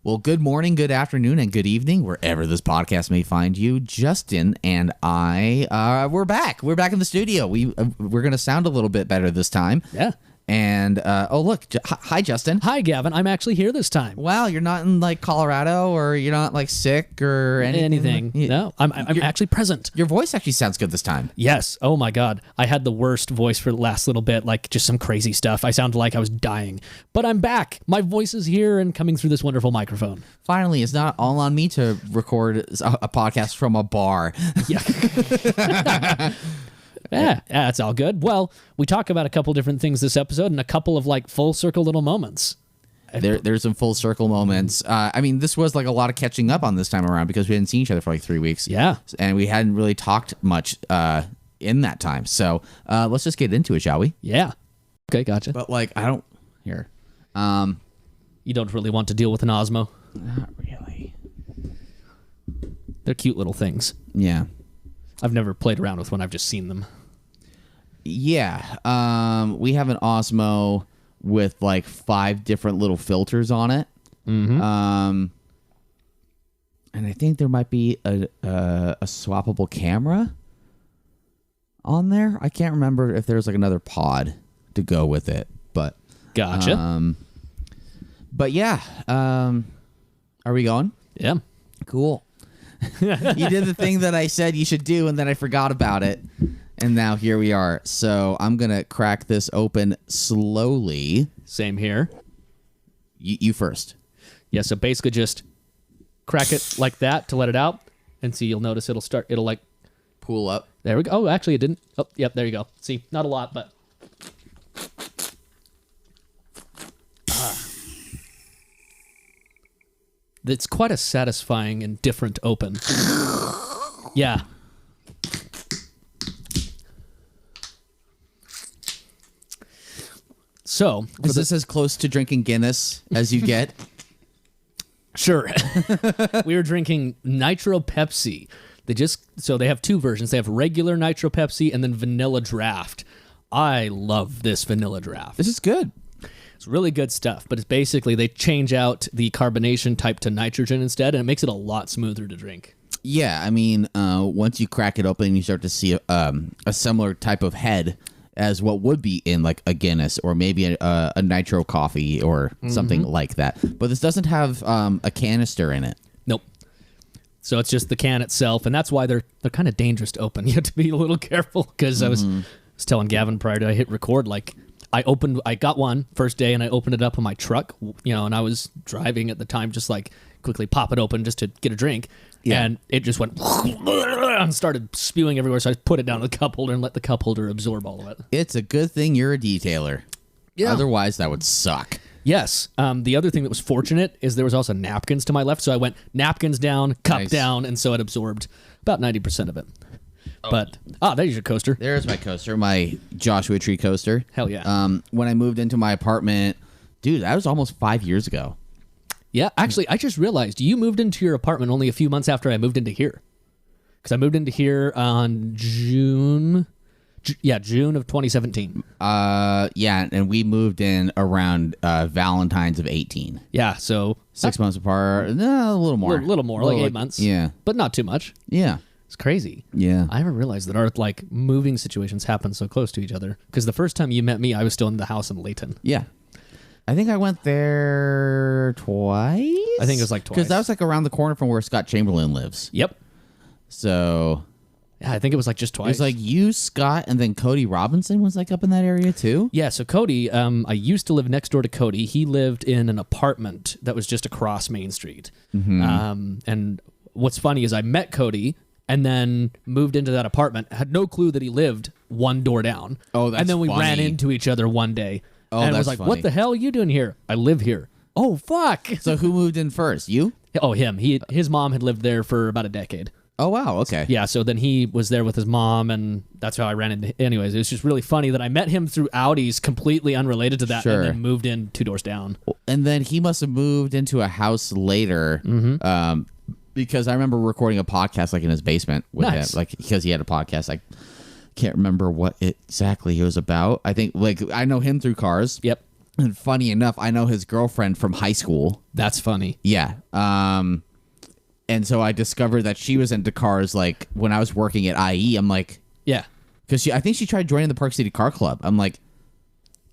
Well, good morning, good afternoon, and good evening, wherever this podcast may find you. Justin and I, we're back. We're back in the studio. We're going to sound a little bit better this time. Yeah. And, look, hi, Justin. Hi, Gavin. I'm actually here this time. Wow, you're not in, like, Colorado, or you're not, like, sick or anything? No, I'm actually present. Your voice actually sounds good this time. Yes. Oh, my God. I had the worst voice for the last little bit, like just some crazy stuff. I sounded like I was dying. But I'm back. My voice is here and coming through this wonderful microphone. Finally, it's not all on me to record a podcast from a bar. Yeah. Yeah, that's all good. Well, we talk about a couple different things this episode and a couple of like full circle little moments. There's some full circle moments. I mean, this was like a lot of catching up on this time around because we hadn't seen each other for like 3 weeks. Yeah. And we hadn't really talked much in that time. So let's just get into it, shall we? Yeah. Okay, gotcha. But like, I don't... Here. You don't really want to deal with an Osmo? Not really. They're cute little things. Yeah. I've never played around with one. I've just seen them. Yeah. We have an Osmo with like 5 different little filters on it. Mm-hmm. And I think there might be a swappable camera on there. I can't remember if there's like another pod to go with it, but gotcha. But yeah, are we going? Yeah. Cool. You did the thing that I said you should do, and then I forgot about it. And now here we are. So I'm going to crack this open slowly. Same here. You first. Yeah, so basically just crack it like that to let it out. And see, you'll notice it'll like... Pull up. There we go. Oh, actually it didn't. Oh, yep, there you go. See, not a lot, but... It's quite a satisfying and different open. Yeah. So, is this as close to drinking Guinness as you get? Sure. We were drinking Nitro Pepsi. They have 2 versions. They have regular Nitro Pepsi and then vanilla draft. I love this vanilla draft. This is good. It's really good stuff, but it's basically they change out the carbonation type to nitrogen instead, and it makes it a lot smoother to drink. Yeah, I mean, once you crack it open, you start to see a similar type of head as what would be in like a Guinness or maybe a nitro coffee or something like that. But this doesn't have a canister in it. Nope. So it's just the can itself, and that's why they're kind of dangerous to open. You have to be a little careful because I was telling Gavin prior to I hit record, like I got one first day and I opened it up in my truck, and I was driving at the time, just like quickly pop it open just to get a drink. Yeah. And it just went and started spewing everywhere. So I put it down in the cup holder and let the cup holder absorb all of it. It's a good thing you're a detailer. Yeah. Otherwise, that would suck. Yes. The other thing that was fortunate is there was also napkins to my left. So I went napkins down, cup down, and so it absorbed about 90% of it. Oh. But, there's your coaster. There's my coaster, my Joshua Tree coaster. Hell yeah. When I moved into my apartment, dude, that was almost 5 years ago. Yeah, actually, I just realized you moved into your apartment only a few months after I moved into here. Because I moved into here on June of 2017. Yeah, and we moved in around Valentine's of 18. Yeah, so 6 months apart. No, a little more. A little more, like 8 months. Yeah. But not too much. Yeah. It's crazy. Yeah. I never realized that our like moving situations happen so close to each other. Because the first time you met me, I was still in the house in Layton. Yeah. I think I went there twice. I think it was like twice. Because that was like around the corner from where Scott Chamberlain lives. Yep. So... Yeah, I think it was like just twice. It was like you, Scott, and then Cody Robinson was like up in that area too? Yeah, so Cody, I used to live next door to Cody. He lived in an apartment that was just across Main Street. Mm-hmm. And what's funny is I met Cody and then moved into that apartment, had no clue that he lived one door down. Oh, that's And then we funny. ran into each other one day. Oh, and that's I was like, funny. what the hell are you doing here? I live here. Oh, fuck. So who moved in first? You? Oh, him. His mom had lived there for about a decade. Oh, wow. Okay. Yeah, so then he was there with his mom, and that's how I ran into... Anyways, it was just really funny that I met him through Audis, completely unrelated to that, Sure. and then moved in 2 doors down. And then he must have moved into a house later, because I remember recording a podcast like in his basement with him, like because he had a podcast. I can't remember what exactly it was about. I think like I know him through cars. Yep. And funny enough, I know his girlfriend from high school. That's funny. Yeah. And so I discovered that she was into cars like when I was working at IE. I'm like, Yeah. because I think she tried joining the Park City Car Club. I'm like,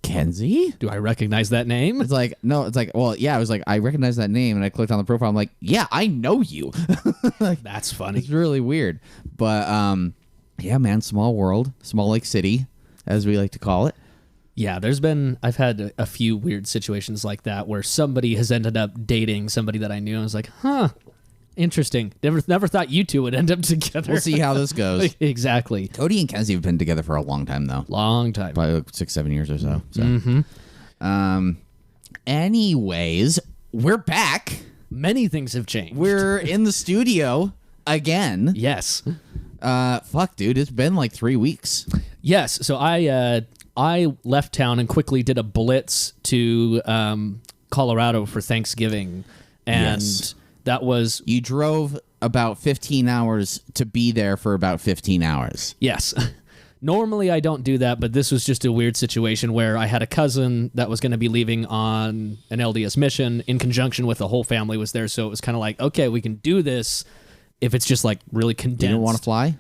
Kenzie? Do I recognize that name? It's like, no, it's like, well, yeah, I was like, I recognize that name. And I clicked on the profile. I'm like, yeah, I know you. That's funny. It's really weird. But yeah, man, small world, small lake city, as we like to call it. Yeah, I've had a few weird situations like that where somebody has ended up dating somebody that I knew. I was like, huh, interesting. Never thought you two would end up together. We'll see how this goes. Exactly. Cody and Kenzie have been together for a long time, though. Long time. Probably like 6-7 years or so. Anyways, we're back. Many things have changed. We're in the studio again. Yes. Fuck, dude, it's been like 3 weeks. Yes. So I left town and quickly did a blitz to Colorado for Thanksgiving, and Yes. that was You drove about 15 hours to be there for about 15 hours. yes. Normally I don't do that, but this was just a weird situation where I had a cousin that was going to be leaving on an LDS mission in conjunction with the whole family was there, so it was kind of like, okay, we can do this if it's just like really condensed. You don't want to fly?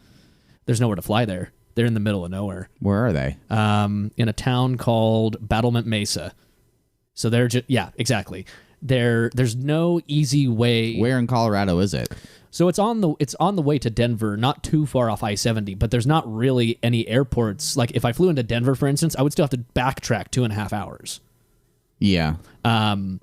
There's nowhere to fly there. They're in the middle of nowhere. Where are they? In a town called Battlement Mesa. So they're just, yeah, exactly. There's no easy way. Where in Colorado is it? So it's on the way to Denver, not too far off I-70, but there's not really any airports. Like if I flew into Denver, for instance, I would still have to backtrack 2.5 hours. Yeah.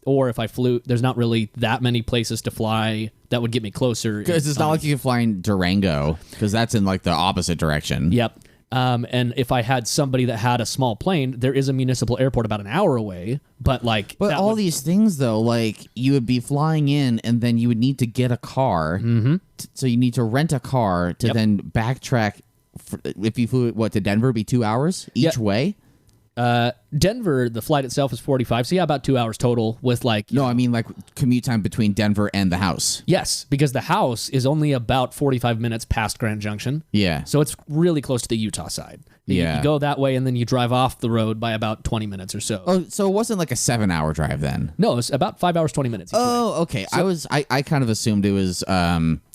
Or if I flew, there's not really that many places to fly that would get me closer. Because it's not like you can fly in Durango, because that's in like the opposite direction. Yep. And if I had somebody that had a small plane, there is a municipal airport about an hour away. But all these things though, like you would be flying in, and then you would need to get a car. Mm-hmm. So you need to rent a car to then backtrack. If you flew to Denver, it'd be 2 hours each way. Denver, the flight itself is 45, so yeah, about 2 hours total with No, I mean like commute time between Denver and the house. Yes, because the house is only about 45 minutes past Grand Junction. Yeah. So it's really close to the Utah side. You go that way and then you drive off the road by about 20 minutes or so. Oh, so it wasn't like a 7-hour drive then? No, it's about 5 hours, 20 minutes. Oh, okay. I kind of assumed it was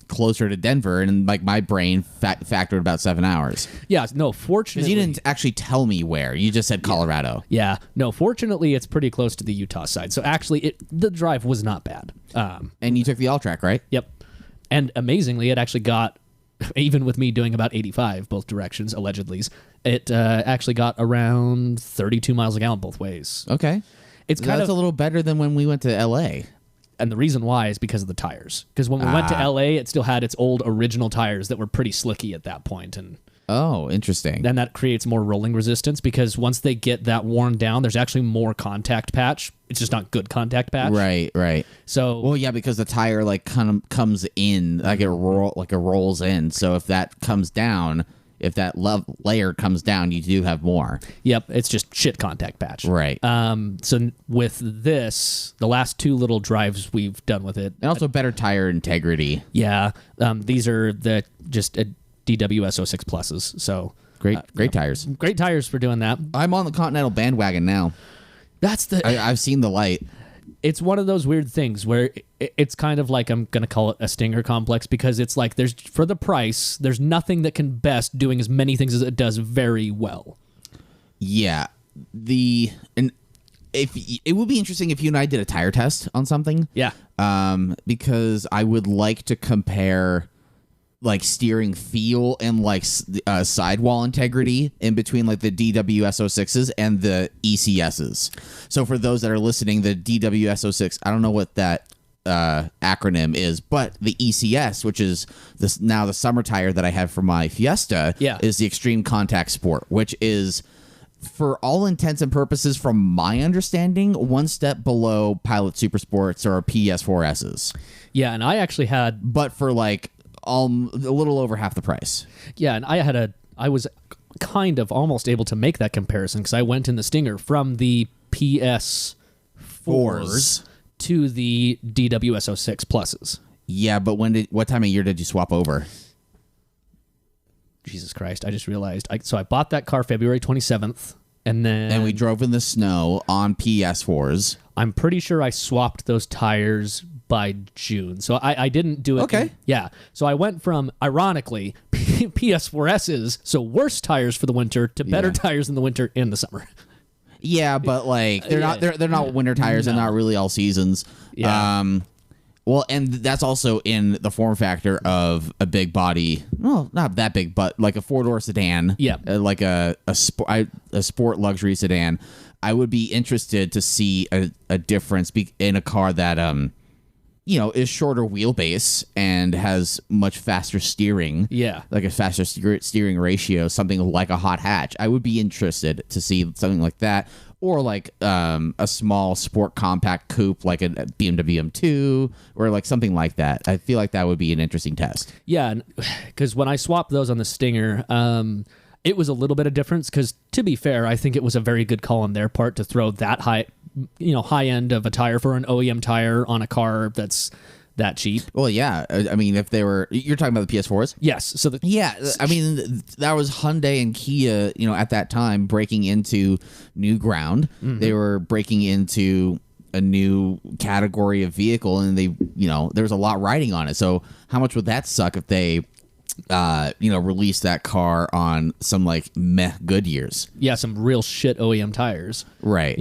closer to Denver, and like my brain factored about 7 hours. Yeah, no, fortunately. Because you didn't actually tell me where. You just said Colorado. Yeah, no, fortunately it's pretty close to the Utah side. So actually the drive was not bad. And you took the all-track, right? Yep. And amazingly, it actually got, even with me doing about 85 both directions, allegedly, it actually got around 32 miles a gallon both ways. Okay. That's a little better than when we went to L.A. And the reason why is because of the tires. Because when we went to LA, it still had its old original tires that were pretty slicky at that point. And oh, interesting. then that creates more rolling resistance because once they get that worn down, there's actually more contact patch. It's just not good contact patch. Right. So, well, yeah, because the tire like kind of comes in, like it rolls in. So if that comes down, if that layer comes down, you do have more. Yep, it's just shit contact patch. Right. So with this, the last two little drives we've done with it, and also better tire integrity. Yeah, these are just DWS 06 pluses. So great tires. Great tires for doing that. I'm on the Continental bandwagon now. I've seen the light. It's one of those weird things where it's kind of like, I'm going to call it a stinger complex, because it's like for the price, there's nothing that can best doing as many things as it does very well. Yeah. And if it would be interesting if you and I did a tire test on something. Yeah. Because I would like to compare like steering feel and like sidewall integrity in between like the DWS06s and the ECSs. So for those that are listening, the DWS06, I don't know what that acronym is, but the ECS, which is now the summer tire that I have for my Fiesta, is the Extreme Contact Sport, which is, for all intents and purposes, from my understanding, one step below Pilot Super Sports or PS4S's. Yeah, and I actually had, but for like a little over half the price. Yeah, and I was kind of almost able to make that comparison because I went in the Stinger from the PS4s to the DWS06 pluses. Yeah, but what time of year did you swap over? Jesus Christ, I just realized. So I bought that car February 27th, And we drove in the snow on PS4s. I'm pretty sure I swapped those tires by June. So I didn't do it. Okay. Yeah. So I went from, ironically, PS4S's, so worse tires for the winter, to better tires in the winter and the summer. Yeah, but like they're not winter tires and not really all seasons. Yeah. Well, and that's also in the form factor of a big body. Well, not that big, but like a 4-door sedan. Yeah. Like a sport luxury sedan. I would be interested to see a difference in a car that is shorter wheelbase and has much faster steering. Yeah. Like a faster steering ratio, something like a hot hatch. I would be interested to see something like that. Or like a small sport compact coupe like a BMW M2 or like something like that. I feel like that would be an interesting test. Yeah, because when I swapped those on the Stinger, it was a little bit of difference because, to be fair, I think it was a very good call on their part to throw that high end of a tire for an OEM tire on a car that's that cheap. Well, yeah. I mean, if they were... You're talking about the PS4s? Yes. So I mean, that was Hyundai and Kia, at that time, breaking into new ground. Mm-hmm. They were breaking into a new category of vehicle, and they, there was a lot riding on it. So how much would that suck if they... release that car on some like meh Goodyears. Yeah, some real shit OEM tires. Right.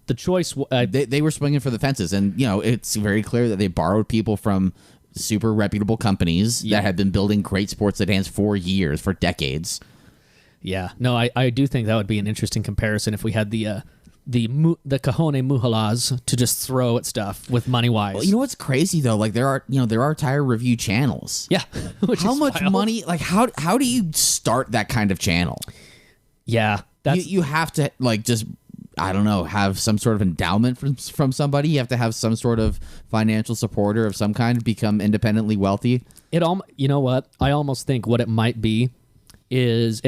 The choice... they were swinging for the fences, and, it's very clear that they borrowed people from super reputable companies that had been building great sports sedans for years, for decades. Yeah. No, I do think that would be an interesting comparison if we had the Cajone Muhalas to just throw at stuff with money wise. Well, you know what's crazy though? Like there are tire review channels. Yeah. How much money? Like how do you start that kind of channel? Yeah, you have to like just I don't know, have some sort of endowment from somebody. You have to have some sort of financial supporter of some kind to become independently wealthy. You know what? I almost think what it might be is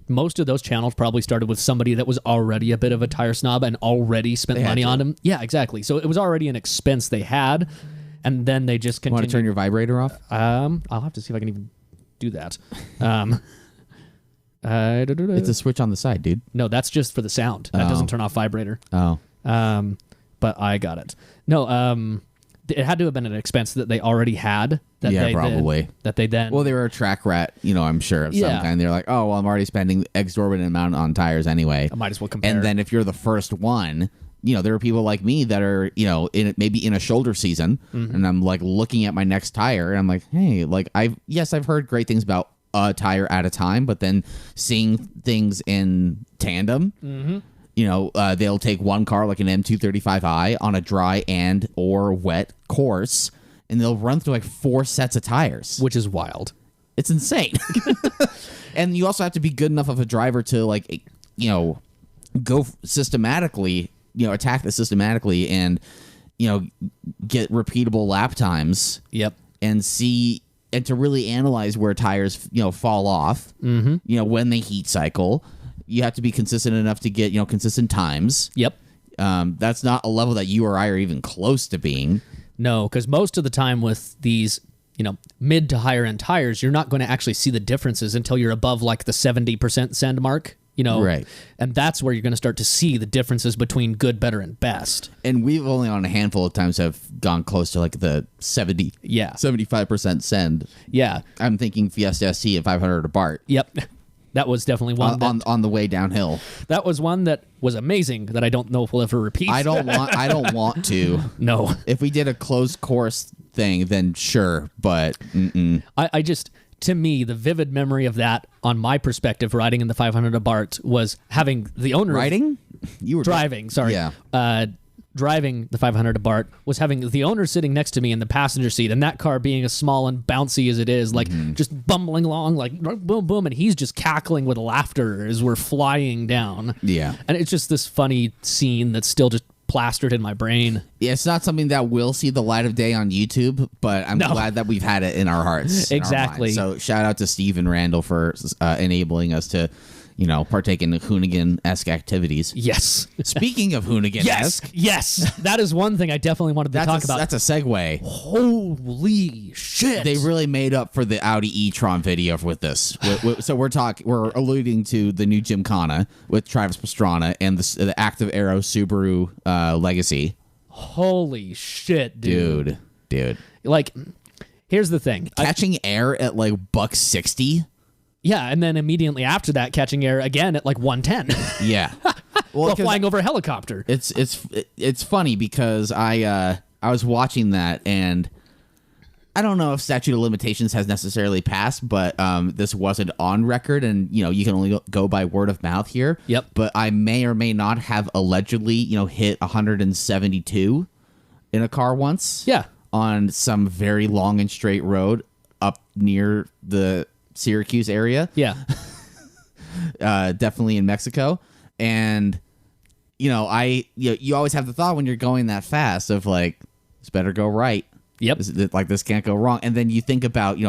most of those channels probably started with somebody that was already a bit of a tire snob and already spent money on them. Yeah, exactly. So it was already an expense they had, and then they just continued. Want to turn your vibrator off? I'll have to see if I can even do that. It's a switch on the side, dude. No, that's just for the sound. That doesn't turn off vibrator. Oh. But I got it. No, it had to have been an expense that they already had. Probably. That they then... Well, they were a track rat, I'm sure, of some kind. They're like, oh, well, I'm already spending exorbitant amount on tires anyway. I might as well compare. And then if you're the first one, there are people like me that are, maybe in a shoulder season, and I'm like looking at my next tire, and I'm like, hey, like I've heard great things about a tire at a time, but then seeing things in tandem, they'll take one car like an M235i on a dry and or wet course, and they'll run through like 4 sets of tires, which is wild. It's insane. And you also have to be good enough of a driver to like, go systematically, attack this systematically and, get repeatable lap times. Yep. And see, and to really analyze where tires, fall off, when they heat cycle. You have to be consistent enough to get, consistent times. Yep. That's not a level that you or I are even close to being. No, because most of the time with these, mid to higher end tires, you're not going to actually see the differences until you're above like the 70% send mark, Right. And that's where you're going to start to see the differences between good, better, and best. And we've only on a handful of times have gone close to like the 75% send. Yeah. I'm thinking Fiesta ST at 500 Abarth. Yep. That was definitely one on the way downhill. That was one that was amazing that I don't know if we'll ever repeat. I don't want to. No. If we did a closed course thing, then sure, but I just, to me, the vivid memory of that on my perspective riding in the 500 Abarth was having the owner riding? You were driving, sorry. Yeah. Driving the 500 Abarth was having the owner sitting next to me in the passenger seat, and that car being as small and bouncy as it is, like just bumbling along, like boom, boom, and he's just cackling with laughter as we're flying down. Yeah. And it's just this funny scene that's still just plastered in my brain. Yeah, it's not something that will see the light of day on YouTube, but I'm glad that we've had it in our hearts. Exactly. So shout out to Steve and Randall for enabling us to partake in Hoonigan-esque activities. Yes. Speaking of Hoonigan-esque. Yes. That is one thing I definitely wanted to talk about. That's a segue. Holy shit. They really made up for the Audi e-tron video with this. So we're alluding to the new Gymkhana with Travis Pastrana and the Active Aero Subaru Legacy. Holy shit, dude. Dude. Like, here's the thing. Catching air at like $160. Yeah, and then immediately after that, catching air again at like 110. Yeah. Well, flying over a helicopter. It's funny because I was watching that, and I don't know if statute of limitations has necessarily passed, but this wasn't on record, and you can only go by word of mouth here. Yep. But I may or may not have allegedly hit 172 in a car once. Yeah. On some very long and straight road up near the Syracuse area. Yeah. Definitely in Mexico. And you always have the thought when you're going that fast of like, this better go right. Yep. This can't go wrong. And then you think about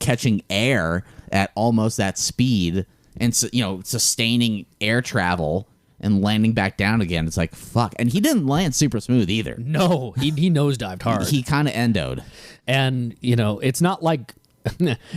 catching air at almost that speed and sustaining air travel and landing back down again. It's like, fuck. And he didn't land super smooth either. No, he nosedived hard. He kind of endoed. And it's not like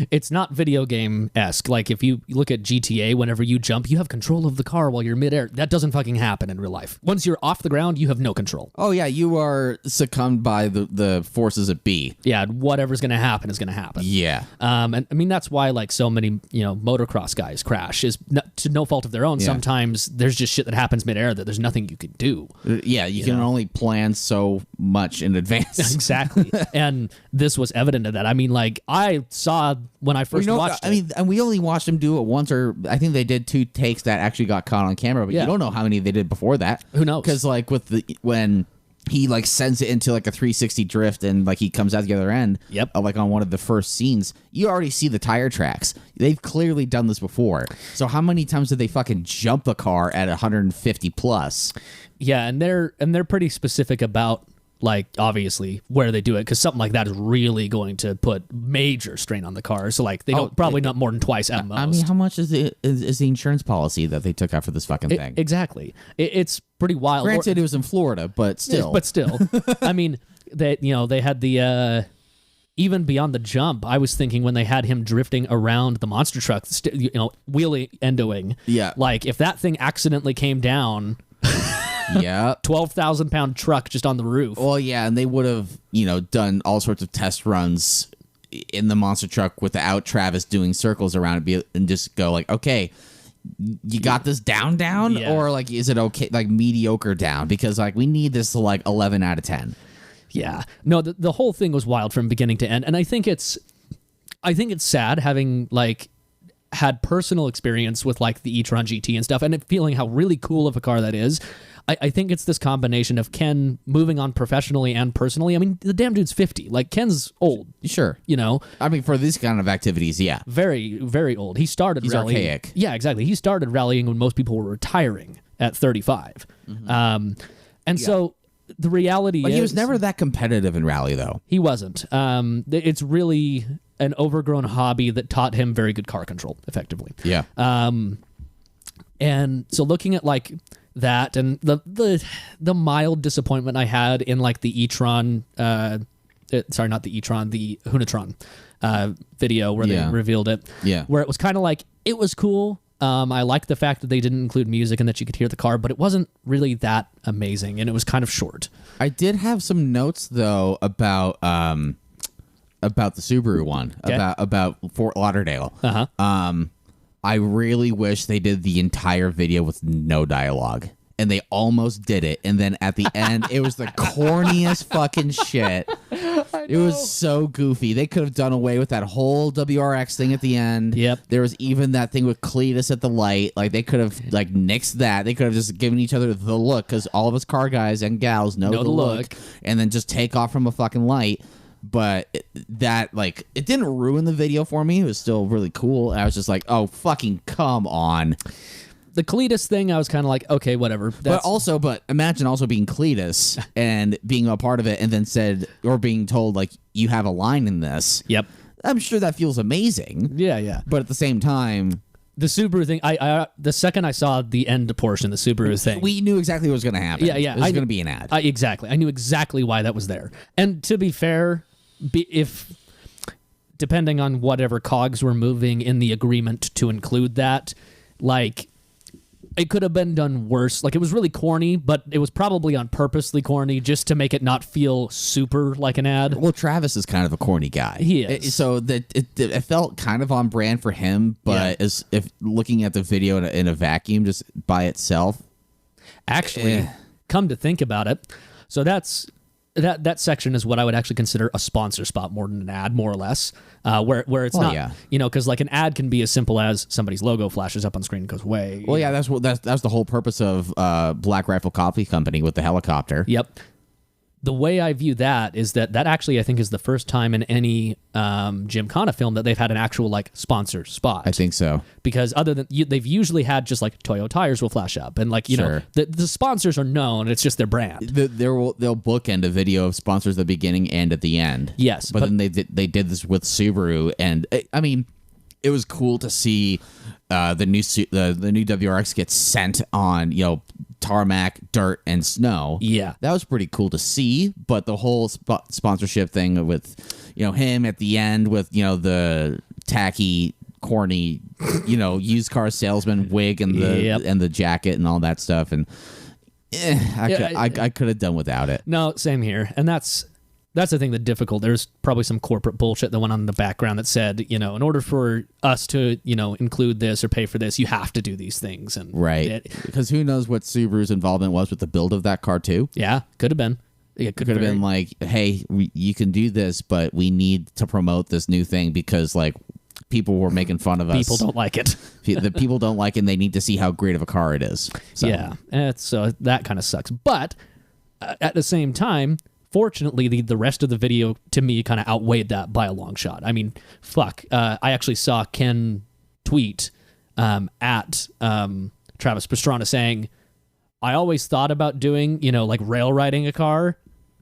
it's not video game-esque. Like, if you look at GTA, whenever you jump, you have control of the car while you're midair. That doesn't fucking happen in real life. Once you're off the ground, you have no control. Oh, yeah, you are succumbed by the forces at B. Yeah, whatever's going to happen is going to happen. Yeah. And I mean, that's why, like, so many, motocross guys crash, is to no fault of their own. Yeah. Sometimes there's just shit that happens midair that there's nothing you can do. Yeah, you can only plan so much in advance. Exactly. And this was evident of that. I mean, like, I saw when I first watched it. I mean, and we only watched them do it once, or I think they did 2 takes that actually got caught on camera, but you don't know how many they did before that. Who knows? Because like when he like sends it into like a 360 drift and like he comes out the other end, like on one of the first scenes, you already see the tire tracks. They've clearly done this before. So how many times did they fucking jump the car at 150 plus? Yeah, and they're pretty specific about, like, obviously where they do it, because something like that is really going to put major strain on the car. So like they don't probably not more than twice at most. I mean, how much is the insurance policy that they took out for this fucking thing? Exactly. It's pretty wild. Granted, it was in Florida, but still. I mean, they had the even beyond the jump. I was thinking when they had him drifting around the monster truck, wheelie endoing. Yeah. Like, if that thing accidentally came down. Yeah. 12,000-pound truck just on the roof. Well, yeah, and they would have, done all sorts of test runs in the monster truck without Travis doing circles around it and just go like, okay, you got this down, yeah. or like, is it okay, like mediocre down? Because like we need this to like 11 out of 10. Yeah. No, the whole thing was wild from beginning to end, and I think it's sad having like had personal experience with like the e-tron GT and stuff, and feeling how really cool of a car that is. I think it's this combination of Ken moving on professionally and personally. I mean, the damn dude's 50. Like, Ken's old. Sure. I mean, for these kind of activities, yeah. Very, very old. He's rallying. Archaic. Yeah, exactly. He started rallying when most people were retiring at 35. Mm-hmm. So the reality is... he was never that competitive in rally, though. He wasn't. It's really an overgrown hobby that taught him very good car control, effectively. Yeah. And so looking at, like... that and the mild disappointment I had in like the e-tron sorry, not the e-tron, the Hoonatron video where they revealed it, where it was kind of like, it was cool. I liked the fact that they didn't include music and that you could hear the car, but it wasn't really that amazing, and it was kind of short. I did have some notes though about the Subaru one, about Fort Lauderdale. I really wish they did the entire video with no dialogue. And they almost did it. And then at the end, it was the corniest fucking shit. It was so goofy. They could have done away with that whole WRX thing at the end. Yep. There was even that thing with Cletus at the light. Like, they could have, like, nixed that. They could have just given each other the look, because all of us car guys and gals know the look. And then just take off from a fucking light. But it didn't ruin the video for me. It was still really cool. I was just like, oh, fucking come on. The Cletus thing, I was kind of like, okay, whatever. But imagine also being Cletus and being a part of it, and then being told, like, you have a line in this. Yep. I'm sure that feels amazing. Yeah. But at the same time, the Subaru thing, I the second I saw the end portion, the Subaru thing, We knew exactly what was going to happen. Yeah. It was going to be an ad. Exactly. I knew exactly why that was there. And to be fair, if depending on whatever cogs were moving in the agreement to include that, like, it could have been done worse. Like, it was really corny, but it was probably on purposely corny just to make it not feel super like an ad. Well, Travis is kind of a corny guy. He is. So that it felt kind of on brand for him, but as if looking at the video in a vacuum just by itself. Actually, come to think about it, so that section is what I would actually consider a sponsor spot more than an ad, more or less, where it's not, because like an ad can be as simple as somebody's logo flashes up on screen and goes away. Well, yeah, that's the whole purpose of Black Rifle Coffee Company with the helicopter. Yep. The way I view that is that actually I think is the first time in any Gymkhana film that they've had an actual like sponsor spot. I think so. Because other than they've usually had just like Toyo tires will flash up and like know the sponsors are known. It's just their brand. They'll bookend a video of sponsors at the beginning and at the end. Yes, but then they did this with Subaru, and I mean, it was cool to see the new WRX get sent on tarmac, dirt, and snow. Yeah, that was pretty cool to see. But the whole sponsorship thing with him at the end with the tacky, corny used car salesman wig and the jacket and all that stuff, and I could have done without it. No, same here, and that's the thing that's difficult. There's probably some corporate bullshit that went on in the background that said, in order for us to, include this or pay for this, you have to do these things. And right. Because who knows what Subaru's involvement was with the build of that car, too? Yeah, could have been. It could have been like, hey, you can do this, but we need to promote this new thing because, like, people were making fun of us. People don't like it. The people don't like it, and they need to see how great of a car it is. So. Yeah, so that kind of sucks. But at the same time, fortunately, the rest of the video, to me, kind of outweighed that by a long shot. I mean, fuck. I actually saw Ken tweet at Travis Pastrana saying, I always thought about doing, like rail riding a car,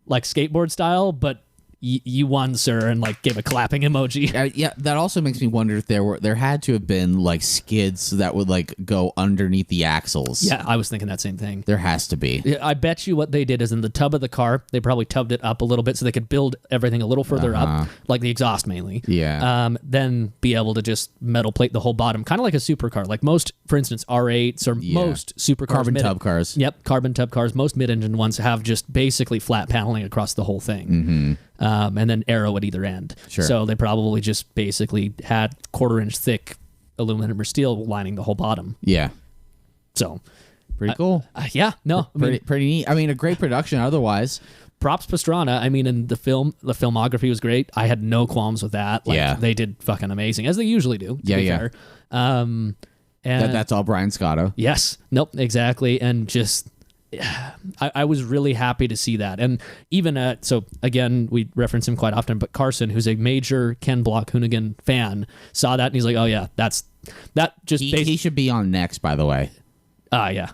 like skateboard style, but you won, sir, and like gave a clapping emoji. Yeah, that also makes me wonder if there had to have been like skids that would like go underneath the axles. Yeah, I was thinking that same thing. There has to be. I bet you what they did is in the tub of the car, they probably tubbed it up a little bit so they could build everything a little further up, like the exhaust mainly. Yeah. Then be able to just metal plate the whole bottom, kind of like a supercar. Like most, for instance, R8s or most supercars. Carbon tub cars. Yep, carbon tub cars. Most mid-engine ones have just basically flat paneling across the whole thing. Mm-hmm. And then arrow at either end. Sure. So they probably just basically had 1/4 inch thick aluminum or steel lining the whole bottom. Yeah. So pretty cool. Yeah, no, pretty neat. I mean, a great production otherwise. Props Pastrana. I mean, in the filmography was great. I had no qualms with that. Like, they did fucking amazing, as they usually do. To be fair. And that's all Brian Scotto. Yes. Nope. Exactly. And just. I was really happy to see that. And even so again, we reference him quite often, but Carson, who's a major Ken Block Hoonigan fan, saw that and he's like, oh yeah, that just he should be on next, by the way. Yeah.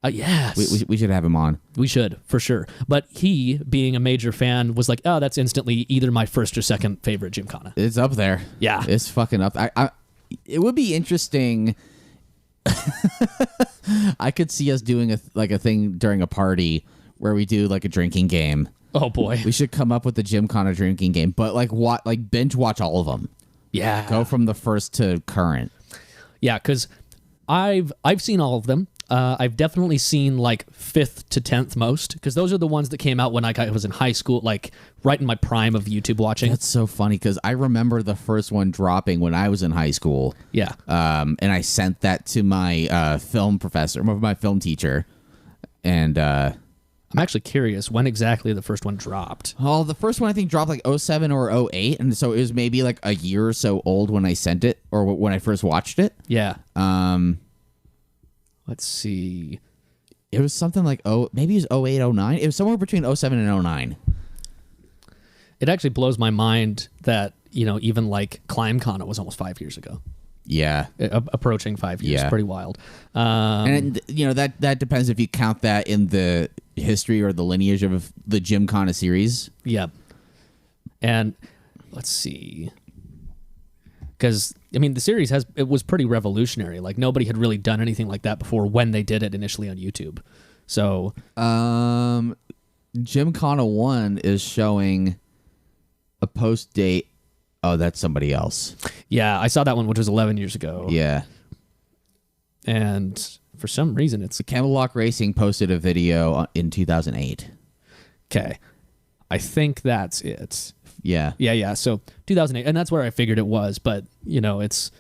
Yes. We should have him on. We should, for sure. But he, being a major fan, was like, oh, that's instantly either my first or second favorite Gymkhana. It's up there. Yeah. It's fucking up. It would be interesting. I could see us doing a thing during a party where we do like a drinking game. Oh boy, we should come up with the Gymkhana drinking game, but like binge watch all of them. Yeah, go from the first to current. Yeah, because I've seen all of them. I've definitely seen like 5th to 10th most, because those are the ones that came out when I was in high school, like right in my prime of YouTube watching. That's so funny, because I remember the first one dropping when I was in high school. Yeah. And I sent that to my film professor, my film teacher, and I'm actually curious when exactly the first one dropped. Oh, the first one I think dropped like 07 or 08, and so it was maybe like a year or so old when I sent it, or when I first watched it. Yeah. Let's see. It was something like maybe it was 08, 09. It was somewhere between 07 and 09. It actually blows my mind that, even like ClimbCon was almost 5 years ago. Yeah. Approaching 5 years. Yeah. Pretty wild. And that depends if you count that in the history or the lineage of the Gymkhana series. Yep. And let's see. Because I mean, the series was pretty revolutionary. Like nobody had really done anything like that before when they did it initially on YouTube. So, Gymkhana 1 is showing a post date. Oh, that's somebody else. Yeah, I saw that one, which was 11 years ago. Yeah. And for some reason, it's Camelot Racing posted a video in 2008. okay. I think that's it. Yeah. Yeah. So 2008, and that's where I figured it was. But it's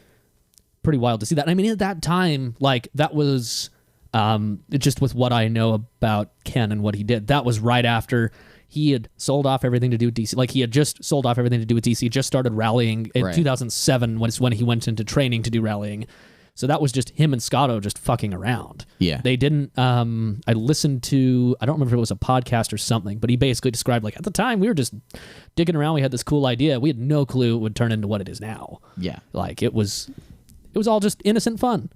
pretty wild to see that. I mean, at that time, like that was just with what I know about Ken and what he did. That was right after he had sold off everything to do with DC. Like he had just sold off everything to do with DC. Just started rallying in 2007 when he went into training to do rallying. So that was just him and Scotto just fucking around. Yeah. They didn't, I listened to, I don't remember if it was a podcast or something, but he basically described like at the time we were just digging around. We had this cool idea. We had no clue it would turn into what it is now. Yeah. Like it was all just innocent fun.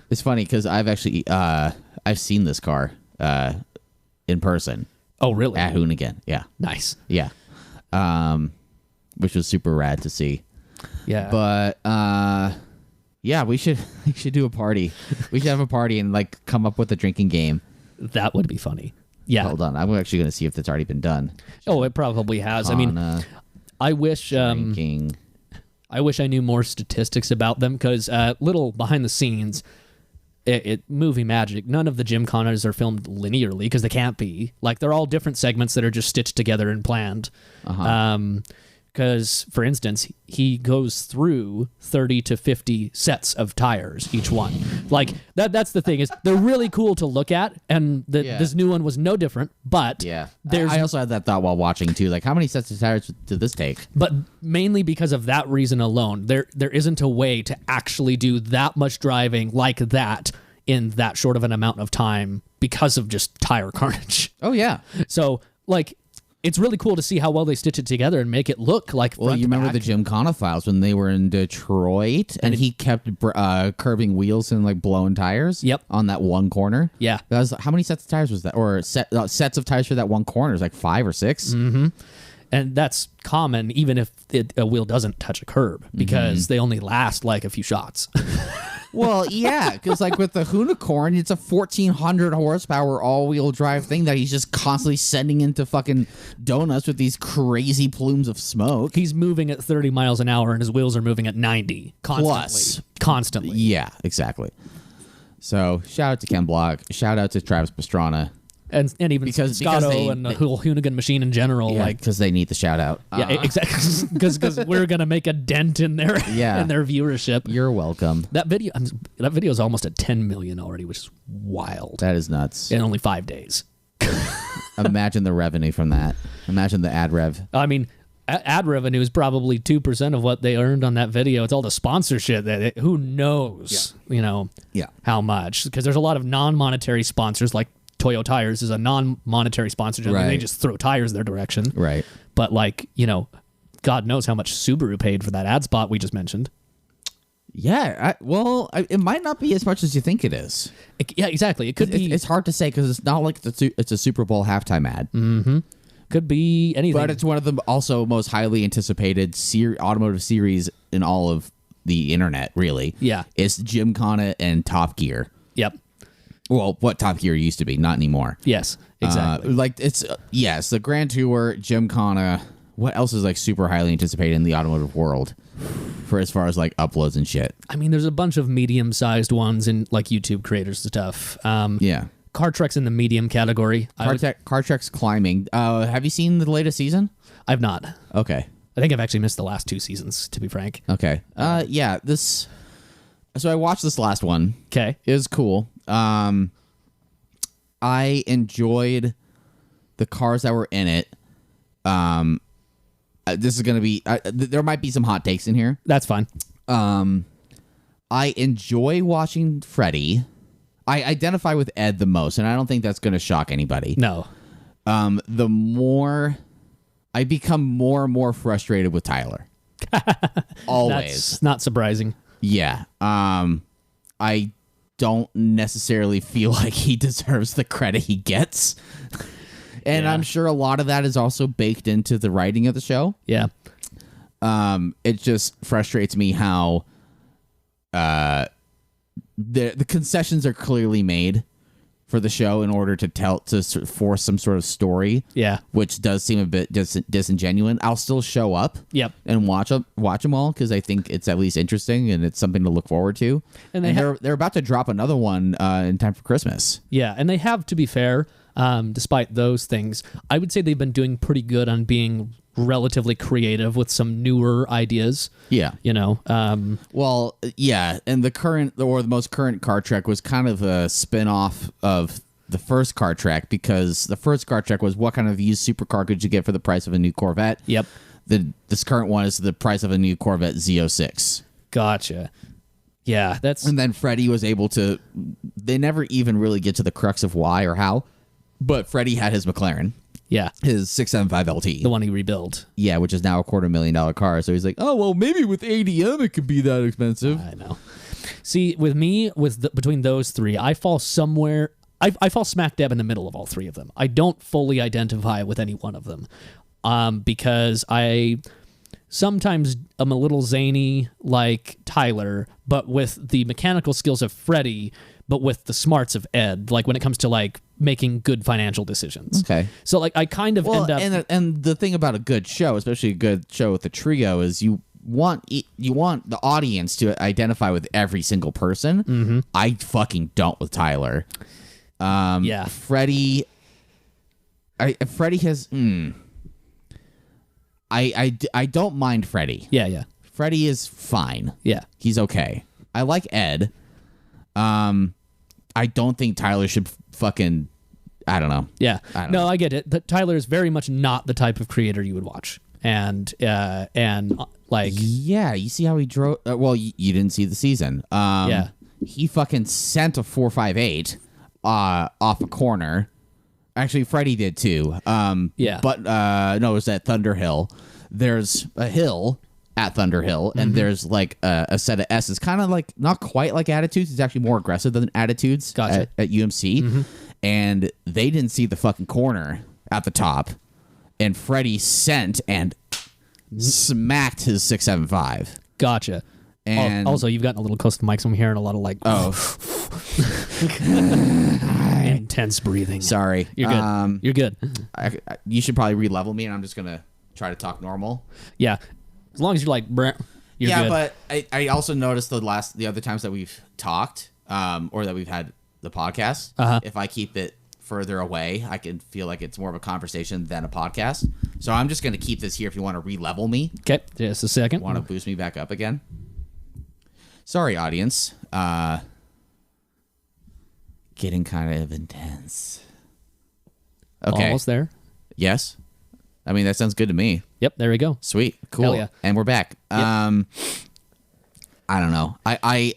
It's funny because I've actually, I've seen this car in person. Oh, really? At Hoonigan. Yeah. Nice. Yeah. Which was super rad to see. Yeah. But, yeah, we should do a party. We should have a party and like come up with a drinking game. That would be funny. Yeah. Hold on, I'm actually going to see if that's already been done. Oh, it probably has. I mean, I wish drinking. I wish I knew more statistics about them because little behind the scenes, movie magic. None of the Gymkhanas are filmed linearly because they can't be. Like they're all different segments that are just stitched together and planned. Because, for instance, he goes through 30 to 50 sets of tires, each one. Like, that's the thing, is they're really cool to look at, and this new one was no different, but... Yeah. I also had that thought while watching, too. Like, how many sets of tires did this take? But mainly because of that reason alone. There isn't a way to actually do that much driving like that in that short of an amount of time because of just tire carnage. Oh, yeah. So, like... It's really cool to see how well they stitch it together and make it look like front. Well, you remember back. the Gymkhana files when they were in Detroit and he kept curbing wheels and like blowing tires? Yep. On that one corner? Yeah. That was, how many sets of tires was that? Or sets of tires for that one corner? It was like 5 or 6? Mm-hmm. And that's common even if a wheel doesn't touch a curb because they only last like a few shots. Well, yeah, because like with the Hoonicorn, it's a 1,400 horsepower all-wheel drive thing that he's just constantly sending into fucking donuts with these crazy plumes of smoke. He's moving at 30 miles an hour and his wheels are moving at 90 constantly. Yeah, exactly. So shout out to Ken Block. Shout out to Travis Pastrana. And even Scotto and the whole Hoonigan machine in general. Yeah, because they need the shout out. Yeah, exactly. Because we're going to make a dent in their in their viewership. You're welcome. That video is almost at 10 million already, which is wild. That is nuts. In only 5 days. Imagine the revenue from that. Imagine the ad rev. I mean, ad revenue is probably 2% of what they earned on that video. It's all the sponsorship. Who knows, how much. Because there's a lot of non-monetary sponsors like Toyo Tires is a non-monetary sponsor. Right. They just throw tires their direction. Right. But God knows how much Subaru paid for that ad spot we just mentioned. Yeah. It might not be as much as you think it is. Yeah, exactly. It could be. It's hard to say because it's not like it's a Super Bowl halftime ad. Mm-hmm. Could be anything. But it's one of the also most highly anticipated automotive series in all of the internet, really. Yeah. It's Gymkhana and Top Gear. Yep. Well, what Top Gear used to be, not anymore. Yes, exactly. It's the Grand Tour, Gymkhana. What else is like super highly anticipated in the automotive world for as far as like uploads and shit? I mean, there's a bunch of medium-sized ones in like YouTube creators stuff. Yeah. Car Trek's in the medium category. Car Trek's climbing. Have you seen the latest season? I've not. Okay. I think I've actually missed the last 2 seasons, to be frank. Okay. Yeah. So I watched this last one. Okay. It was cool. I enjoyed the cars that were in it. This is going to be... there might be some hot takes in here. That's fine. I enjoy watching Freddie. I identify with Ed the most, and I don't think that's going to shock anybody. No. The more... I become more and more frustrated with Tyler. Always. That's not surprising. Yeah. I don't necessarily feel like he deserves the credit he gets. And I'm sure a lot of that is also baked into the writing of the show. Yeah. It just frustrates me how the concessions are clearly made for the show in order to force some sort of story. Yeah, which does seem a bit disingenuous. I'll still show up. Yep. And watch them all because I think it's at least interesting and it's something to look forward to. And they're about to drop another one in time for Christmas. Yeah, and they have, to be fair, despite those things, I would say they've been doing pretty good on being relatively creative with some newer ideas. Yeah. You know. Well, yeah, and the most current card trek was kind of a spin-off of the first card trek because the first card trek was what kind of used supercar could you get for the price of a new Corvette? Yep. This current one is the price of a new Corvette Z06. Gotcha. Yeah, that's... And then Freddie was able to... They never even really get to the crux of why or how, but Freddie had his McLaren. Yeah. His 675 LT. The one he rebuilt. Yeah, which is now a $250,000 car. So he's like, oh, well, maybe with ADM it could be that expensive. I know. See, with me, between those three, I fall somewhere... I fall smack dab in the middle of all three of them. I don't fully identify with any one of them because I sometimes am a little zany like Tyler, but with the mechanical skills of Freddie, but with the smarts of Ed, like when it comes to like making good financial decisions. Okay. So like I kind of end up... And the thing about a good show, especially a good show with the trio, is you want the audience to identify with every single person. Mm-hmm. I fucking don't with Tyler. Yeah. Freddie has... I don't mind Freddie. Yeah. Freddie is fine. Yeah. He's okay. I like Ed. I don't think Tyler should fucking... I don't know. Yeah. I don't know. I get it. Tyler is very much not the type of creator you would watch. And like... Yeah, you see how he drove... well, you didn't see the season. Yeah. He fucking sent a 458 off a corner. Actually, Freddie did too. Yeah. But no, it was at Thunderhill. There's a hill at Thunderhill, and there's like a set of S's, kind of like not quite like Attitudes. It's actually more aggressive than Attitudes. Gotcha. at UMC, and they didn't see the fucking corner at the top, and Freddie sent and smacked his 675. Gotcha. And also, you've gotten a little close to the mic, so I'm hearing a lot of like intense breathing. Sorry, You're good. You're good. you should probably re-level me, and I'm just gonna try to talk normal. Yeah, as long as you're like, you're good. But I also noticed the other times that we've talked, or that we've had the podcast. If I keep it further away, I can feel like it's more of a conversation than a podcast. So I'm just gonna keep this here. If you want to re-level me, Okay, just a second. want to boost me back up again. Sorry, audience. Getting kind of intense. Okay. Almost there. Yes. I mean, that sounds good to me. Yep, there we go. Sweet. Cool. Hell yeah. And we're back. Yep. I don't know. I